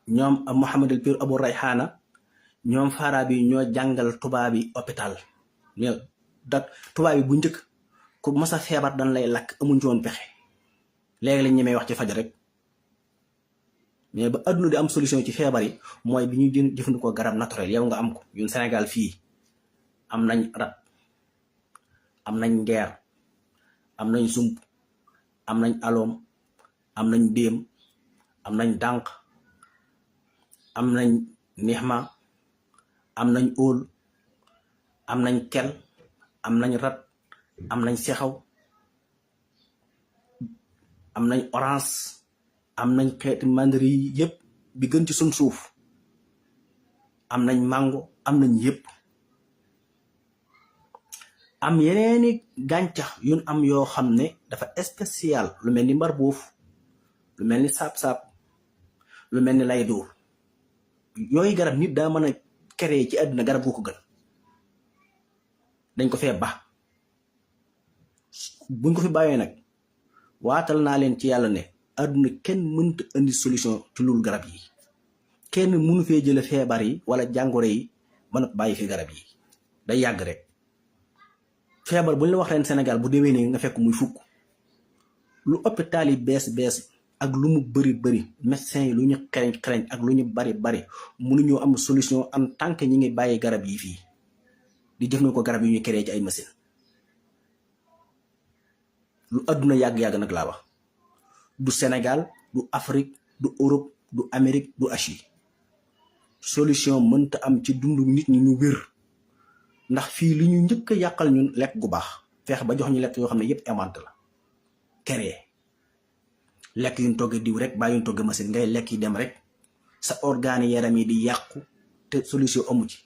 ñoom Muhammad al Pir Abu Rayhana ñoom Farabi ñoo jàngal tubaab yi hôpital tubaab yi bu njëkk ku mas a feebar dañ lay lakk amuñ ci woon pexe léegi lañ ñemee wax ci faj rek mais ba adduna di am solution ci feebar yi mooy bi ñuy jëfandikoo garab naturel yow nga am ko. ñun Sénégal fii am nañ rat, am nañ ngeer, am nañ sump, am nañ aloom, am nañ déem, am nañ dànq, am nañ nixma, am nañ óol, am nañ kel, am nañ rat, am nañ sexaw, am nañ orange, am nañ xeeti mandari yi yëpp bi gën ci suñ suuf, am nañ mango, am nañ yëpp. am yeneeni gàncax yun am yoo xam ne dafa spécial lu mel ni mbar boof, lu mel ni saab-saab, lu mel ni lay dóor. yooyu garab nit daa mën a créer ci àdduna garab gu ko gën. dañ ko fee ba buñ ko fi bàyyee nag waatal naa leen ci yàlla ne àdduna kenn mënta indi solution ci loolu garab yi. kenn mënu fee jële feebar yi wala jàngoro yi mën a bàyyi fi garab yi. day yàgg rek. feebar buñ la wax leen Sénégal bu déwénee nga fekk muy fukk. lu hôpital yi bees ak lu mu bëri médecin yi lu ñu xereñ ak lu ñu bari mënuñoo am solution en tant que ñi ngi bàyyi garab yi fii di jëf na ko garab yi ñuy créé ci ay machine. lu àdduna yàgg nag laa wax. du Sénégal du Afrique du Europe du Amérique du Asie. solution mënta am ci dundu nit ñi ñu wér ndax fii li ñu njëkk a yàqal ñun lekk gu baax feex ba jox ñu lekk yoo xam ne yëpp invente la créé. lekk yuñ togg diw rek bàyyi yuñ togg machine ngay lekk yi dem rek sa organe yaram yi di yàqu te solution amu ci.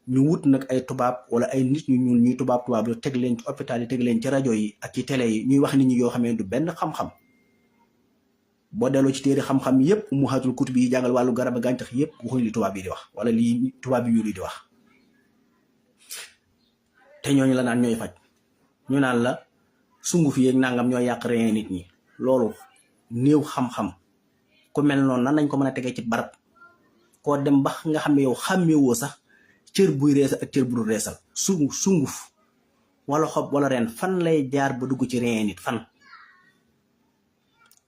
ñu wut nag ay tubaab wala ay nit ñu ñuul ñuy tubaab lu teg leen ci hôpital yi teg leen ci rajo yi ak ci télé yi ñuy wax nit ñi yoo xam ne du benn xam-xam. boo delloo ci téere xam-xam yépp mu xaatul kutub yi jàngal wàllu garab gàncax yépp waxuñ li tubaab yi di wax wala lii tubaab yi ñuul yi di wax. te ñooñu la naan ñooy faj ñu naan la sunguf yeeg nangam ñooy yàq reen nit ñi. loolu néew xam-xam ku mel noonu nan nañ ko mën a tegee ci barab koo dem ba nga xam ne yow xàmmewoo sax cër buy reesal ak cër bu dul reesal. sunguf wala xob wala reen fan lay jaar ba dugg ci reen nit fan.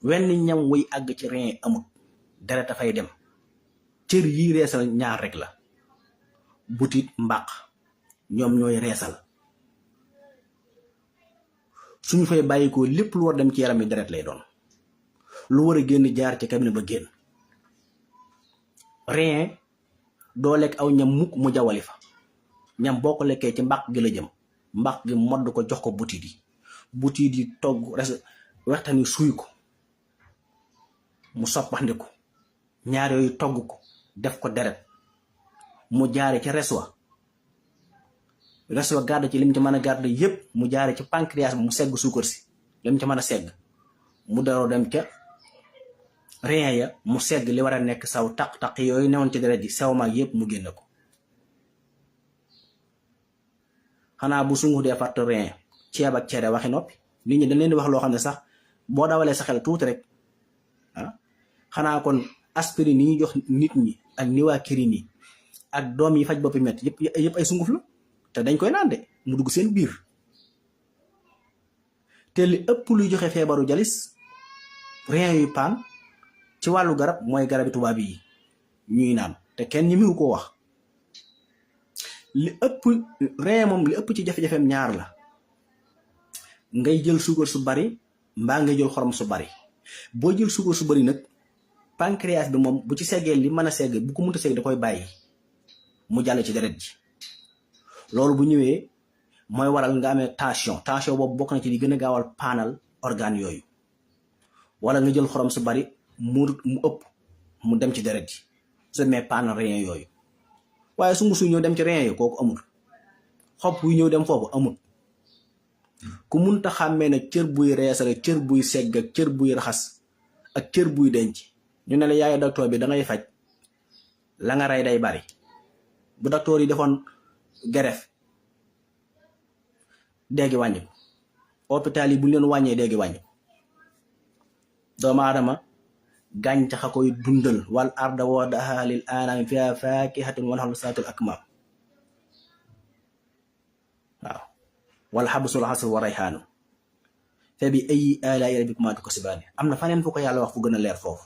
wenn ñam wuy àgg ci reen amut deret dafay dem. cër yi reesal ñaar rek la butit mbàq ñoom ñooy reesal. suñu fay bàyyikoo lépp lu war dem ci yaram yi deret lay doon. lu war a génn jaar ci cabinet ba génn. reen doo lekk aw ñam mukk mu jawali fa. ñam boo ko lekkee ci mbàq gi la jëm. mbàq gi modd ko jox ko butit yi. butit yi togg res waxtani suuy ko mu soppandiku ñaar yooyu togg ko def ko deret mu jaare ci reswa gàdd ci lim ci mën a gàdd yépp mu jaare ci pancréas bi mu segg suukar si lim ci mën a segg mu daroo dem ca rein ya mu segg li war a nekk saw taq-taq yooyu newoon ci deret ji saw maag yépp mu génn ko. xanaa bu sungu dee fàtt rein ceeb ak cere waxi noppi nit ñi dañ leen di wax loo xam ne sax boo dawalee sa xel tuuti rek xanaa kon aspirine yi ñuy jox nit ñi ak niwaakirin yi ak doom yi faj boppi metti yëpp ay sunguf la te dañ koy naan de mu dugg seen biir. te li ëpp luy joxe feebaru jalis rein yu paan ci wàllu garab mooy garabi tubaab yi ñuy naan te kenn ñi mu ko wax. li ëpp rein moom li ëpp ci jafe-jafeem ñaar la ngay jël suukar su bari mbaa ngay jël xorom su bari. boo jël suukar su bari nag pancréas bi moom bu ci seggee li mën a segg bu ko mënta segg da koy bàyyi mu jàll ci deret ji. loolu bu ñëwee mooy waral nga amee tension boobu bokk na ci li gën a gaawal paanal organe yooyu. wala nga jël xorom su bari mu ëpp mu dem ci deret ji su demee paanal rein yooyu. waaye su musu ñëw dem ci rein yi kooku amul. xob buy ñëw dem foofu amul. ku munta xàmmee nag cër buy reesal cër buy segg ak cër buy raxas ak cër buy denc ñu ne la yaay docteur bi da ngay faj la nga rey day bari. bu docteur yi defoon greffe déggi wàññi ko hôpital yi bu ñu leen wàññee déggi wàññi ko. doomu aadama gàncax a koy dundal wal arda wadaha lil anam fiha fakihatun wa naxlu saatul akmam. waaw wala xabusul xasr wa rayhaanu fa bi ayi alaa'i rabbikumaa tukazzibaan am na faneen fu ko yàlla wax fu gën a leer foofu.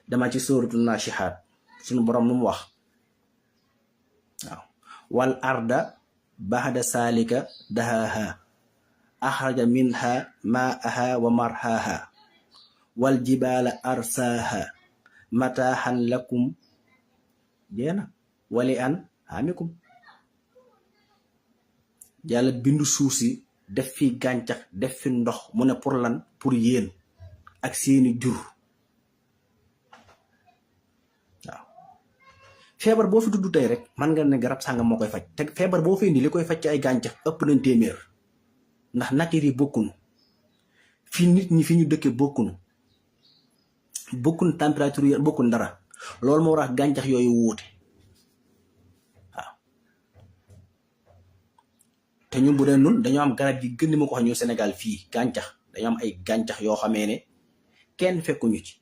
dama ci sóoratu naashihaat suñu borom lu mu wax waaw wal arda baxda saalika dahaaha axraja minha maaha wa marhaaha wal jibaala arsaaha mataaxan lakum jeena wali an amikum yàlla bindu suuf si def fi gàncax def fi ndox mu ne pour lan pour yéen ak seeni jur waaw feebar boo fi tudd tey rek man nga ne garab sàngam moo koy faj te feebar boo fi indi li koy faj ci ay gàncax ëpp nañ téeméer ndax nature yi bokkunu fi nit ñi fi ñu dëkke bokkunu température yi bokkunu dara loolu moo wax gàncax yooyu wuute waaw te ñun bu dee nun dañoo am garab yi gën ni ma ko wax ñu Sénégal fii gàncax dañoo am ay gàncax yoo xamee ne kenn fekkuñu ci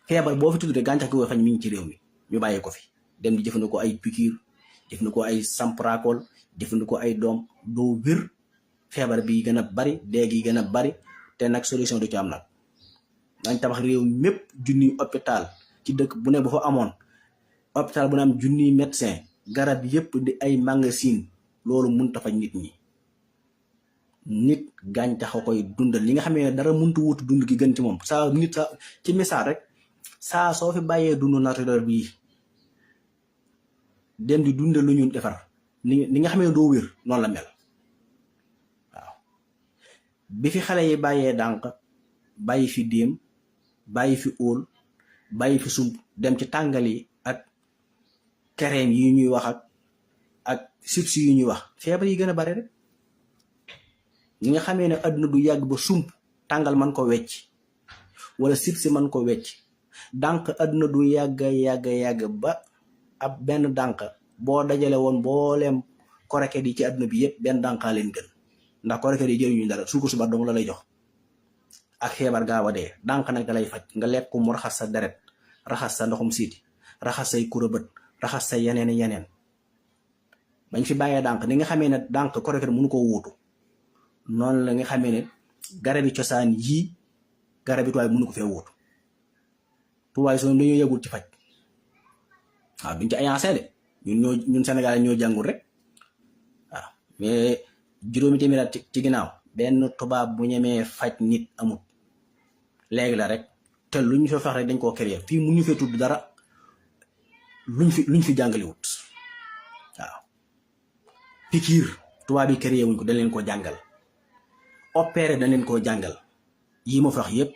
feebar boo fi tudd gàncax gi koy faj mi ngi ci réew mi ñu bàyyi ko fi dem di jëfandikoo ay piqûre jëfandikoo ay samprakol jëfandikoo ay doom doo wér feebar bi gën a bari dee gi gën a bari te nag solution du ci am nag dañ tabax réew mépp junniy hôpital ci dëkk bu ne bu fa amoon hôpital bu ne am junniy médecin garab yépp di ay magasin loolu mënut a faj nit ñi nit gàncax a koy dundal li nga xam ne dara mënut a wutu dund gi gën ci moom saa nit sa ci misaal rek saa soo fi bàyyee dund naturel bii dem di dundal lu ñu defar ni nga xam ne doo wér noonu la mel waaw bi fi xale yi bàyyee dànq bàyyi fi déem bàyyi fi óol bàyyi fi sump dem ci tàngal yi ak crème yi ñuy wax ak chips yi ñuy wax feebar yi gën a bare rek ñi nga xamee ne àdduna du yàgg ba sump tàngal man ko wecc wala chips man ko wecc dànq àdduna du yàgg ba ab benn dànq boo dajale woon mbooleem koreket yi ci àdduna bi yëpp benn dànqaa leen gën ndax koreket yi jëriñu dara suuko suba dong la lay jox ak feebar gaaw a dee dànq nag da lay faj nga lekk ko mu raxas sa deret raxas sa ndoxum siiti raxas say kurabët raxas sa yeneen bañ fi bàyyee dànq ni nga xamee ne dànq koreket mënu ko wuutu noonu la nga xamee ne garabi cosaan yii garabi tuwaay mënu ko fee wuutu tuwaay soo dañoo yëgul ci faj waaw duñ ci ayancé de ñun Sénégal ñoo jàngul rek waaw mais juróomi téeméer ci ginnaaw benn tubaab bu ñemee faj nit amut léegi la rek te lu ñu fa fex rek dañ koo créer fii mu ñu fee tudd dara luñ fi jàngaliwut waaw pikiir tubaab yi créer wuñ ko dañ leen koo jàngal opéré dañ leen koo jàngal yii ma fax yépp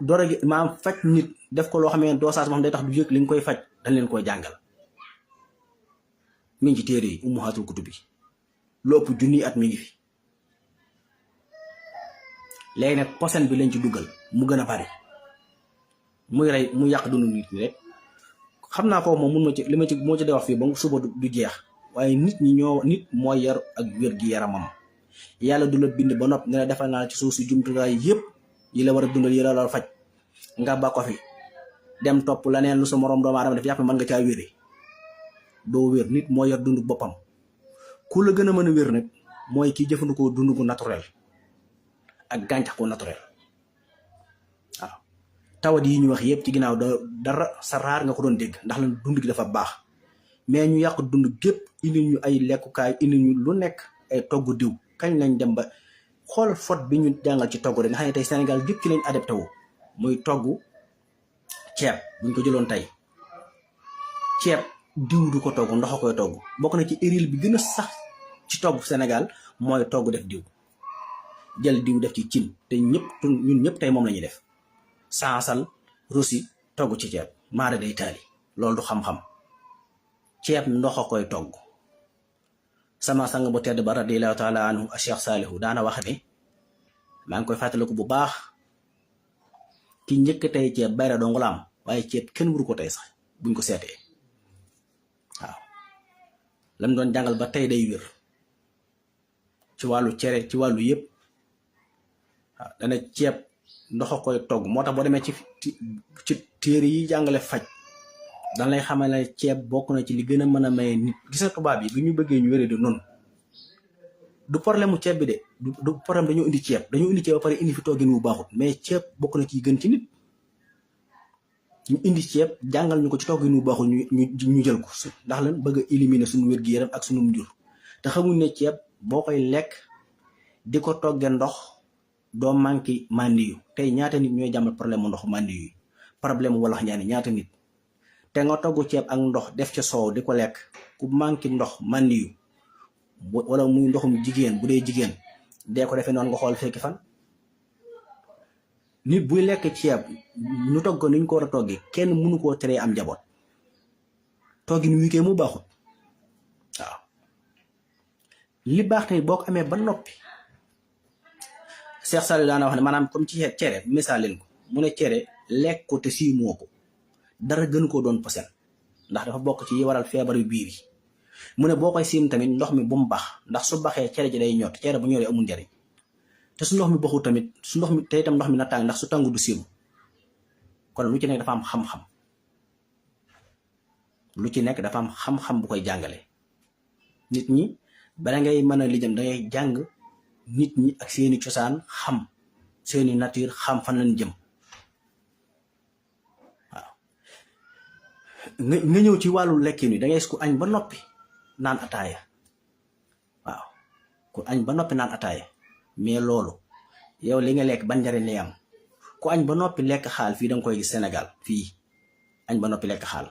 dora gi maam faj nit def ko loo xam ne dosage moo xam day tax du yëg li nga koy faj dañ leen koy jàngal mi ngi ci téere yi ummahatul kutub bi lu ëpp junniy at mi ngi fi léegi nag posen bi lañ ci duggal mu gën a bari muy rey mu yàq dundu nit ñi rek xam naa ko moom mun ma ci li ma ci moo ci dee wax fii ba suba du jeex waaye nit moo yar ak wér gi yaramam yàlla du la bind ba nopp ne la defal naa ci suuf si jumtukaay yépp yi la war a dundal yi la war a faj nga ba ko fi dem topp la neen lu sa moroom doomu aadama def yàpp mën nga caa wéree doo wér nit moo yor dund boppam ku la gën a mën a wér nag mooy kiy jëfandikoo dund gu naturel ak gàncax gu naturel waaw tawat yi ñu wax yépp ci ginnaaw dara sa raar nga ko doon dégg ndax la dund gi dafa baax mais ñu yàq dund gépp indi ñu ay lekkukaay indi ñu lu nekk ay togg diw kañ lañ dem ba xool fot bi ñu jàngal ci togg rek nga xam ne tey Sénégal gépp ci lañ adapté wu muy togg ceeb buñ ko jëloon tey ceeb diw du ko togg ndox a koy togg bokk na ci éril bi gën a sax ci togg Sénégal mooy togg def diw jël diw def ci cin te ñun ñëpp tey moom la ñuy def saasal rosi togg ci ceeb maara day taali loolu du xam-xam ceeb ndox a koy togg sama sang bu tedd ba radiyallahu taala anhu a Cheikh Saalihu daana wax ne maa ngi koy fàttaliku bu baax ki njëkk tey ceeb bayra dong la am waaye ceeb kenn wuru ko tey sax buñ ko seetee waaw lam doon jàngal ba tey day wér ci wàllu cere ci wàllu yëpp waaw dana ceeb ndox a koy togg moo tax boo demee ci téere yi jàngale faj dan lay xamal ne ceeb bokk na ci li gën a mën a maye nit gis na tubaab yi bu ñu bëggee ñu wéree di noonu du problème mu ceeb bi de du problème dañoo indi ceeb ba pare indi fi toggin wu baaxut mais ceeb bokk na ci gën ci nit ñu indi ceeb jàngal ñu ko ci toggin wu baaxul ñu jël ko ndax lan bëgg a éliminer suñu wér-gu-yaram ak suñu njur te xamuñ ne ceeb boo koy lekk di ko togge ndox doo manqué mandiyu tey ñaata nit ñooy jàmbat problème mu ndox mandiyu yi problème walax ñaani ñaata nit te nga togg ceeb ak ndox def ca soow di ko lekk ku manqué ndox mandiyu wala muy ndoxum jigéen bu dee jigéen dee ko defee noonu nga xool fekki fan nit buy lekk ceeb ñu togg ko ni ñu ko war a toggee kenn mënu koo teree am njaboot toggi ni wikee mu baaxut waaw li baax tamit boo ko amee ba noppi Cheikh Saliou daana wax ne maanaam comme ci cere misaal leen ko mu ne cere lekk ko te siimoo ko dara gën koo doon posen ndax dafa bokk ci yi waral feebaru biir yi mu ne boo koy siim tamit ndox mi bu mu baax ndax su baxee cere ji day ñott cere bu ñoree amul njariñ te su ndox mi baxul tamit su ndox mi te itam ndox mi na tàng ndax su tàngu du siimu kon lu ci nekk dafa am xam-xam lu ci nekk dafa am xam-xam bu koy jàngale nit ñi bala ngay mën a lijjam dangay jàng nit ñi ak seeni cosaan xam seeni nature xam fan lañ jëm waaw nga ñëw ci wàllu lekkin wi dangay ku añ ba noppi naan ataaya waaw ku añ ba noppi naan ataaya mais loolu yow li nga lekk ban njariñ lay am ku añ ba noppi lekk xaal fii danga koy gis Sénégal fii añ ba noppi lekk xaal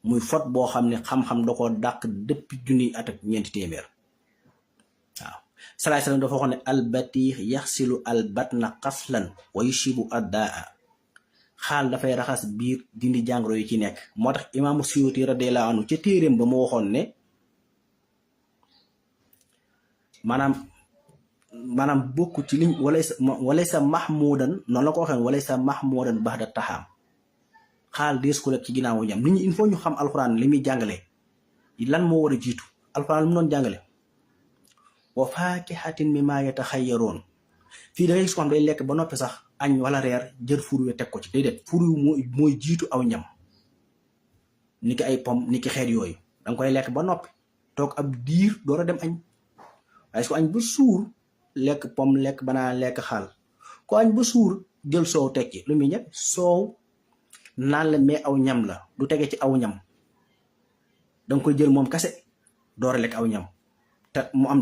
muy fot boo xam ne xam-xam da koo dàq depuis junniy at ak ñeenti téeméer waaw salaay salaam dafa waxoon ne albatiix yaxsilu albatna xaslan wa yushibu addaa xaal dafay raxas biir dindi jàngoro yi ci nekk moo tax imaamu Suyuti radiyallaahu anhu ca téeréem ba mu waxoon ne maanaam bokk ci liñ walay sa mahmudan noonu la ko waxee walay sa mahmudan baxda taxaam xaal dees ko lekk ci ginnaawu ñam nit ñi il faut ñu xam alxuraan li muy jàngale lan moo war a jiitu alxuraan lu mu doon jàngale wa faakihatin mimmaa yataxayyaroon fii da ngay gis ko xam day lekk ba noppi sax añ wala reer jël fur wi teg ko ci déedéet fur wi mooy jiitu aw ñam ni ki ay pom ni ki xeet yooyu danga koy lekk ba noppi toog ab diir door a dem añ waaye su añ ba suur lekk pom lekk banaa lekk xaal ko añ ba suur jël soow teg ci lu muy ñett soow naan la mais aw ñam la du tege ci aw ñam danga koy jël moom kase door a lekk aw ñam te mu am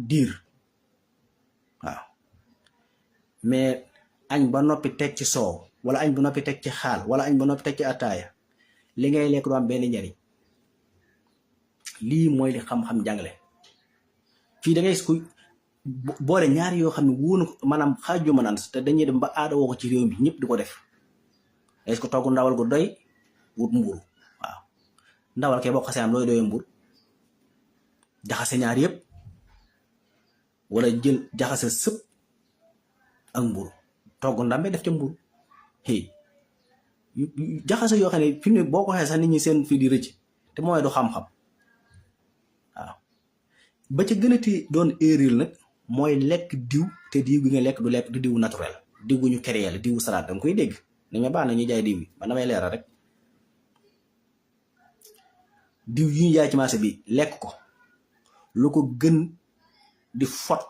diir waaw mais añ ba noppi teg ci soow wala añ ba noppi teg ci xaal wala añ ba noppi teg ci ataaya li ngay lekk du am benn njariñ lii mooy li xam-xam jàngale fii da ngay gis ku boole ñaari yoo xam ne wóonu maanaam xaaju ma naan te dañuy dem ba aada woo ko ci réew mi ñëpp di ko def est-ce que togg ndawal gu doy wut mburu waaw ndawal kay boo xasee am looy doyee mbur jaxase ñaar yëpp wala jël jaxase sëpp ak mburu togg ndambe def ca mburu jaxase yoo xam ne fi mu ne boo ko waxee sax nit ñi seen fii di rëcc te mooy du xam-xam waaw ba ca gën a ti doon erreur nag mooy lekk diw te diw gi nga lekk du diw naturel diw gu ñu créé la diwu salaat danga koy dégg ni ma baax na ñuy jaay diw yi man damay leeral rek diw yi ñu jaay ci marché bi lekk ko lu ko gën di fot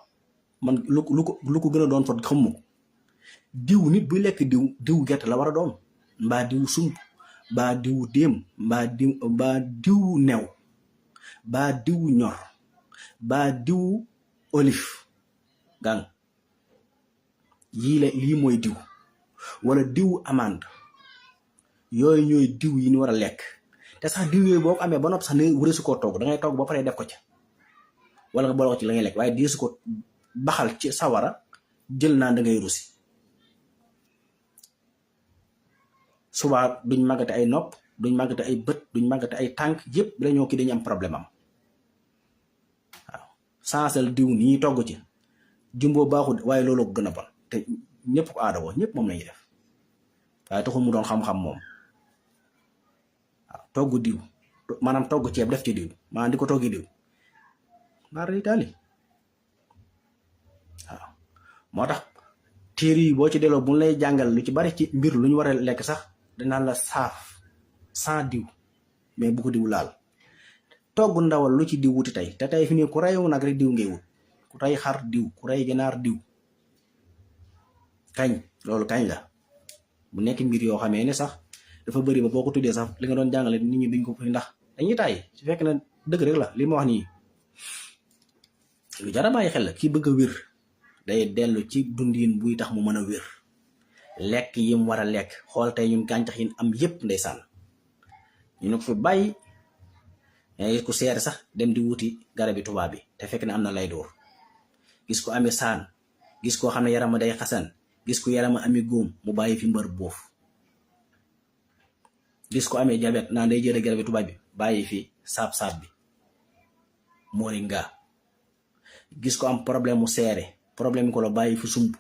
man lu ko gën a doon fot xamu ko diw nit buy lekk diw gerte la war a doon mbaa diw sump mbaa diw déem mbaa diw new mbaa diw ñor mbaa diw olive gang lii mooy diw wala diw amande yooyu ñooy diw yi ñu war a lekk te sax diw yooyu boo ko amee ba noppi sax ne wëree su koo togg dangay togg ba pare def ko ca wala nga boole ko ci la ngay lekk waaye di su ko baxal ci sawara jël naa da ngay rusi subaa duñ màggate ay nopp duñ màggate ay bët duñ màggate ay tànk yëpp dañoo kii dañu am problème am waaw sansel diw ni ñuy togg ci jumbo baaxul waaye loolu ko gën a bon te ñëpp ko aada woo ñëpp moom lañuy def waaye taxul mu doon xam-xam moom waaw togg diw maanaam togg ceeb def ci diw maanaam di ko toggi diw maar di taali waaw moo tax téere yi boo ci delloo bu lay jàngal lu ci bari ci mbir lu ñu war a lekk sax danaan la saaf sans diw mais bu ko diw laal togg ndawal lu ci diw wuti tey te tey fi nii ku reyu nag rek diw ngay wut ku rey xar diw ku rey ginaar diw kañ loolu kañ la bu nekk mbir yoo xamee ne sax dafa bëri ba boo ko tuddee sax li nga doon jàngale nit ñi duñ ko fi ndax dañuy tàyyi su fekk na dëgg rek la li ma wax nii lu jar a bàyyi xel la kii bëgg a wér day dellu ci dundin buy tax mu mën a wér lekk yi mu war a lekk xool tey ñun gàncax yi am yépp ndeysaan ñu ne ko fi bàyyi gis ku seere sax dem di wuti garabi tubaab bi te fekk na am na lay door gis ko amee saan gis koo xam ne yaram day xasan gis ko yaram amee góom mu bàyyi fi mbër boof gis ko amee jabet naan day jëlee garabi tubaab bi bàyyi fi saab-saab bi moringa gis ko am problème mu seere problème ko la bàyyi fi sump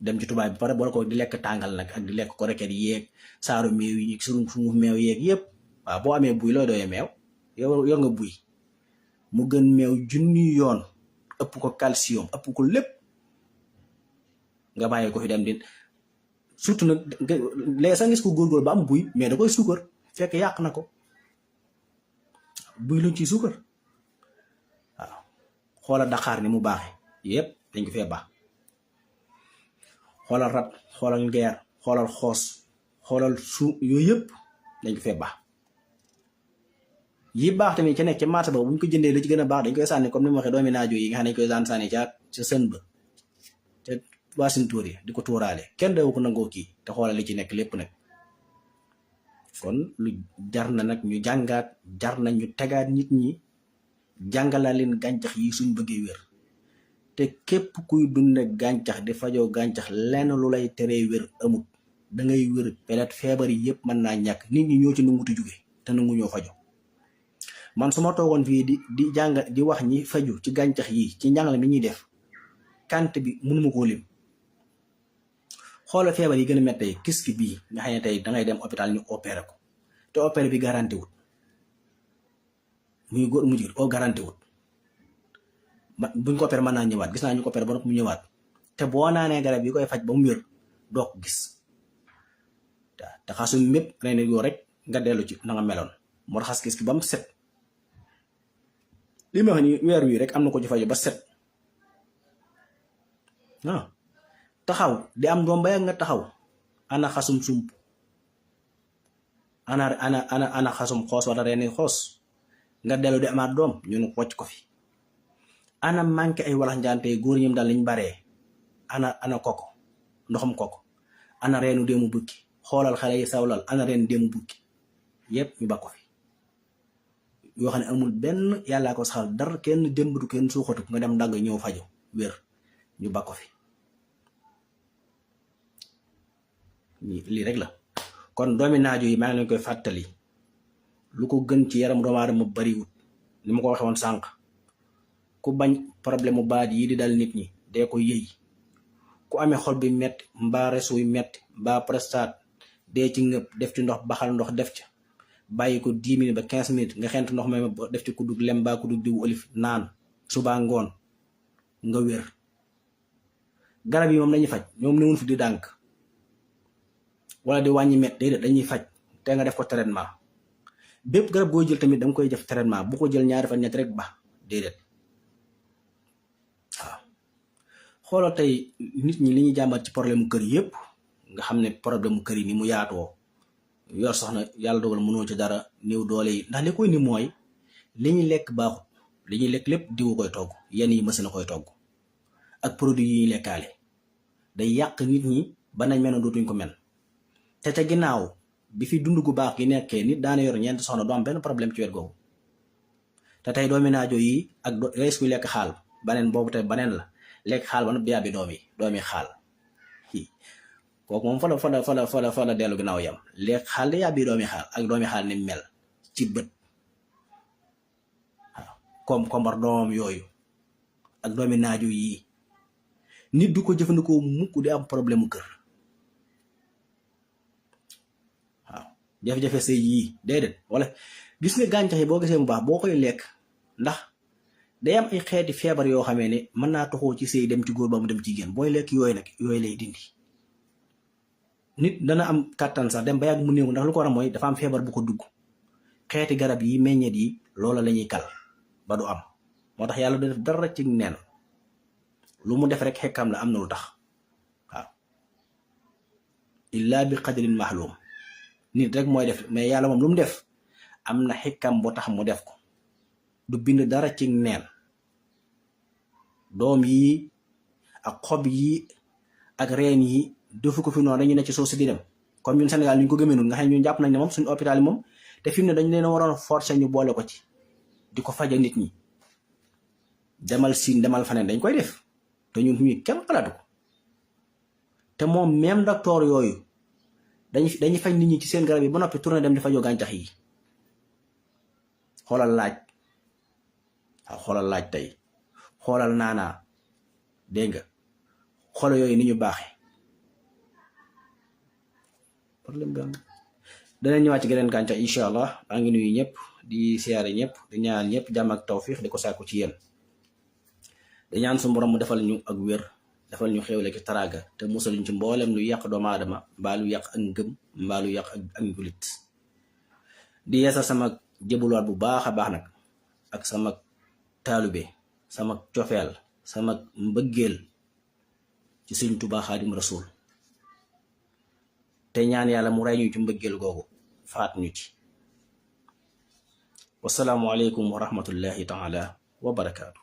dem ci tubaab bi pare boole ko di lekk tàngal nag ak di lekk ko reket yeeg saaru meew yi sunguf meew yeeg yépp waaw boo amee buy looy doyee meew yor nga buy mu gën meew junni yoon ëpp ko calcium ëpp ko lépp nga bàyyi ko fi dem di surtout nag léegi sax gis ko góorgóor ba am buy mais da koy suukar fekk yàq na ko buy luñ ci suukar waaw xoolal daqaar ni mu baaxee yépp dañ ko fee baax xoolal rat xoolal ngeer xoolal xoos xoolal yooyu yëpp dañ ko fee baax yi baax tamit ci nekk ci marché ba bu ñu ko jëndee lu ci gën a baax dañ koy sànni comme ni ma waxee doomi naajo yi nga xam ne dañ koy daan sànni ca sën ba te waasin tuur yi di ko tuuraale kenn daw ko nangoo kii te xoolal li ci nekk lépp nag kon lu jar na nag ñu jàngaat jar na ñu tegaat nit ñi jàngalaa leen gàncax yi suñ bëggee wér te képp kuy dunde gàncax di fajoo gàncax lenn lu lay teree wér amut da ngay wér peut-être feebar yi yëpp mën naa ñàkk nit ñi ñoo ci nangutu jóge te nangu ñoo fajo man su ma toogoon fii di jàng di wax ñi faju ci gàncax yi ci njàngale mi ñuy def kant bi mënuma koo lim xoola feebar yi gën a méttee kiski bii nga xam ne tey dangay dem hôpital ñu opéré ko te opéré bi garanti wut muy góor mu jigéen oo garanti wut buñ ko opéré mën naa ñëwaat gis naa ñu ko opéré ba noppi mu ñëwaat te boo naanee garab yi koy faj ba mu wér doo ko gis te xasum mépp ren yoo rek nga dellu ci na nga meloon moo raxas kiski ba mu set li ma wax ni weer wii rek am na ko ci faju ba set waaw taxaw di am doom ba yàgg nga taxaw ana xasum sump ana xasum xoos wala reeni xoos nga dellu di amaat doom ñu ne wocc ko fi ana manqué ay walax njaante góor ñoom daal lañ baree ana koko ndoxum koko ana reenu déemu bukki xoolal xale yi sawlal ana reenu déemu bukki yépp ñu ba ko fi yoo xam ne amul benn yàllaa ko saxal dara kenn démbatu kenn suuxatu nga dem dagg ñëw fajo wér ñu ba ko fi lii rek la kon doomi naajo yi maa ngi leen koy fàttali lu ko gën ci yaram doomu aadama bariwut ni ma ko waxee woon sànq ku bañ problème mu baat yi di dal nit ñi dee ko yëy ku amee xol bi metti mbaa resuy metti mbaa prostate dee ci ngëp def ci ndox baxal ndox def ca bàyyi ko 10 minutes ba 15 minutes nga xent ndox ma def ci kuddug lem mbaa kuddug diwu olif naan subaa ngoon nga wér garab yi moom dañuy faj ñoom newun fi di dànk wala di wàññi met déedéet dañuy faj te nga def ko traitement bépp garab goo jël tamit danga koy def traitement bu ko jël ñaari fan ñett rek ba déedéet waaw xoolal tey nit ñi li ñuy jàmbat ci problème mu kër yépp nga xam ne problème mu kër yi ni mu yaatoo yor soxna yàlla dogal mënoo ci dara néew doole yi ndax li koy ni mooy li ñuy lekk baaxut li ñuy lekk lépp diwu koy togg yenn yi mës na koy togg ak produit yi ñuy lekkaale day yàq nit ñi ba nañ mel ne dootuñ ko mel te ca ginnaaw bi fi dund gu baax gi nekkee nit daana yor ñeenti soxna du am benn problème ci wet googu te tey doomi naajo yi ak rees kuy lekk xaal baneen boobu te baneen la lekk xaal ba noppi yàbbi doomi xaal kooku moom fa la dellu ginnaaw yam lekk xaal di yàbbi doomi xaal ak doomi xaal ni mel ci bët waaw comme kombar doomam yooyu ak doomi naajo yii nit du ko jëfandikoo mukk di am problème mu kër jafe-jafe sëy yii déedéet wala gis nga gàncax yi boo gisee mu baax boo koy lekk ndax day am ay xeeti feebar yoo xamee ne mën naa toxoo ci sëy dem ci góor ba mu dem ci jigéen booy lekk yooyu nag yooyu lay dindi nit dana am kàttan sax dem ba yàgg mu néew ndax lu ko war a mooy dafa am feebar bu ko dugg xeeti garab yi meññeet yi loola la ñuy kal ba du am. moo tax yàlla du def dara ci neen, lu mu def rek xekkam la, am na lu tax. waaw illa bi qadrin mahlum. nit rek mooy def, mais yàlla moom lu mu def am na xekkam boo tax mu def ko. du bind dara ci neen. doom yi ak xob yi ak reen yi defu ko fi noonu dañu ne ci suuf si di dem comme ñun Sénégal ñu ko gëmee noonu nga xam ne ñun jàpp nañ ne moom suñu hôpital yi moom te fi mu ne dañu leen a waroon forcer ñu boole ko ci di ko faja nit ñi. demal siin demal faneen dañ koy def te ñun ñuy kenn xalaatu ko. te moom même docteur yooyu dañuy faj nit ñi ci seen garab yi ba noppi tourné dem di fajoo gàncax yi. xoolal laaj waaw xoolal laaj tey xoolal naanaa dégg nga xoolal yooyu ni ñu baaxee. problème bi am danañ ñëwaat ci geneen gàncax incha allah. maa ngi nuyu ñëpp di siyaare ñëpp di ñaan ñëpp jàmm ak tawfiix di ko sàkku ci yéen. di ñaan su borom mu defal ñu ak wér, defal ñu xéwle ki taraaga te musal ñu ci mboolem lu yàq doomu aadama mbaa lu yàq ak ngëm mbaa lu yàq ak njulit. di yeesal sama jëbuluwaat bu baax a baax nag ak sama taalube, sama cofeel, sama mbëggeel ci Sëñ Tuubaa Xaadim Rasuul te ñaan yàlla mu rey ñu ci mbëggeel googu faat ñu ci. wasalaamu aleykum wa rahmatullahi taala wa barakaatu.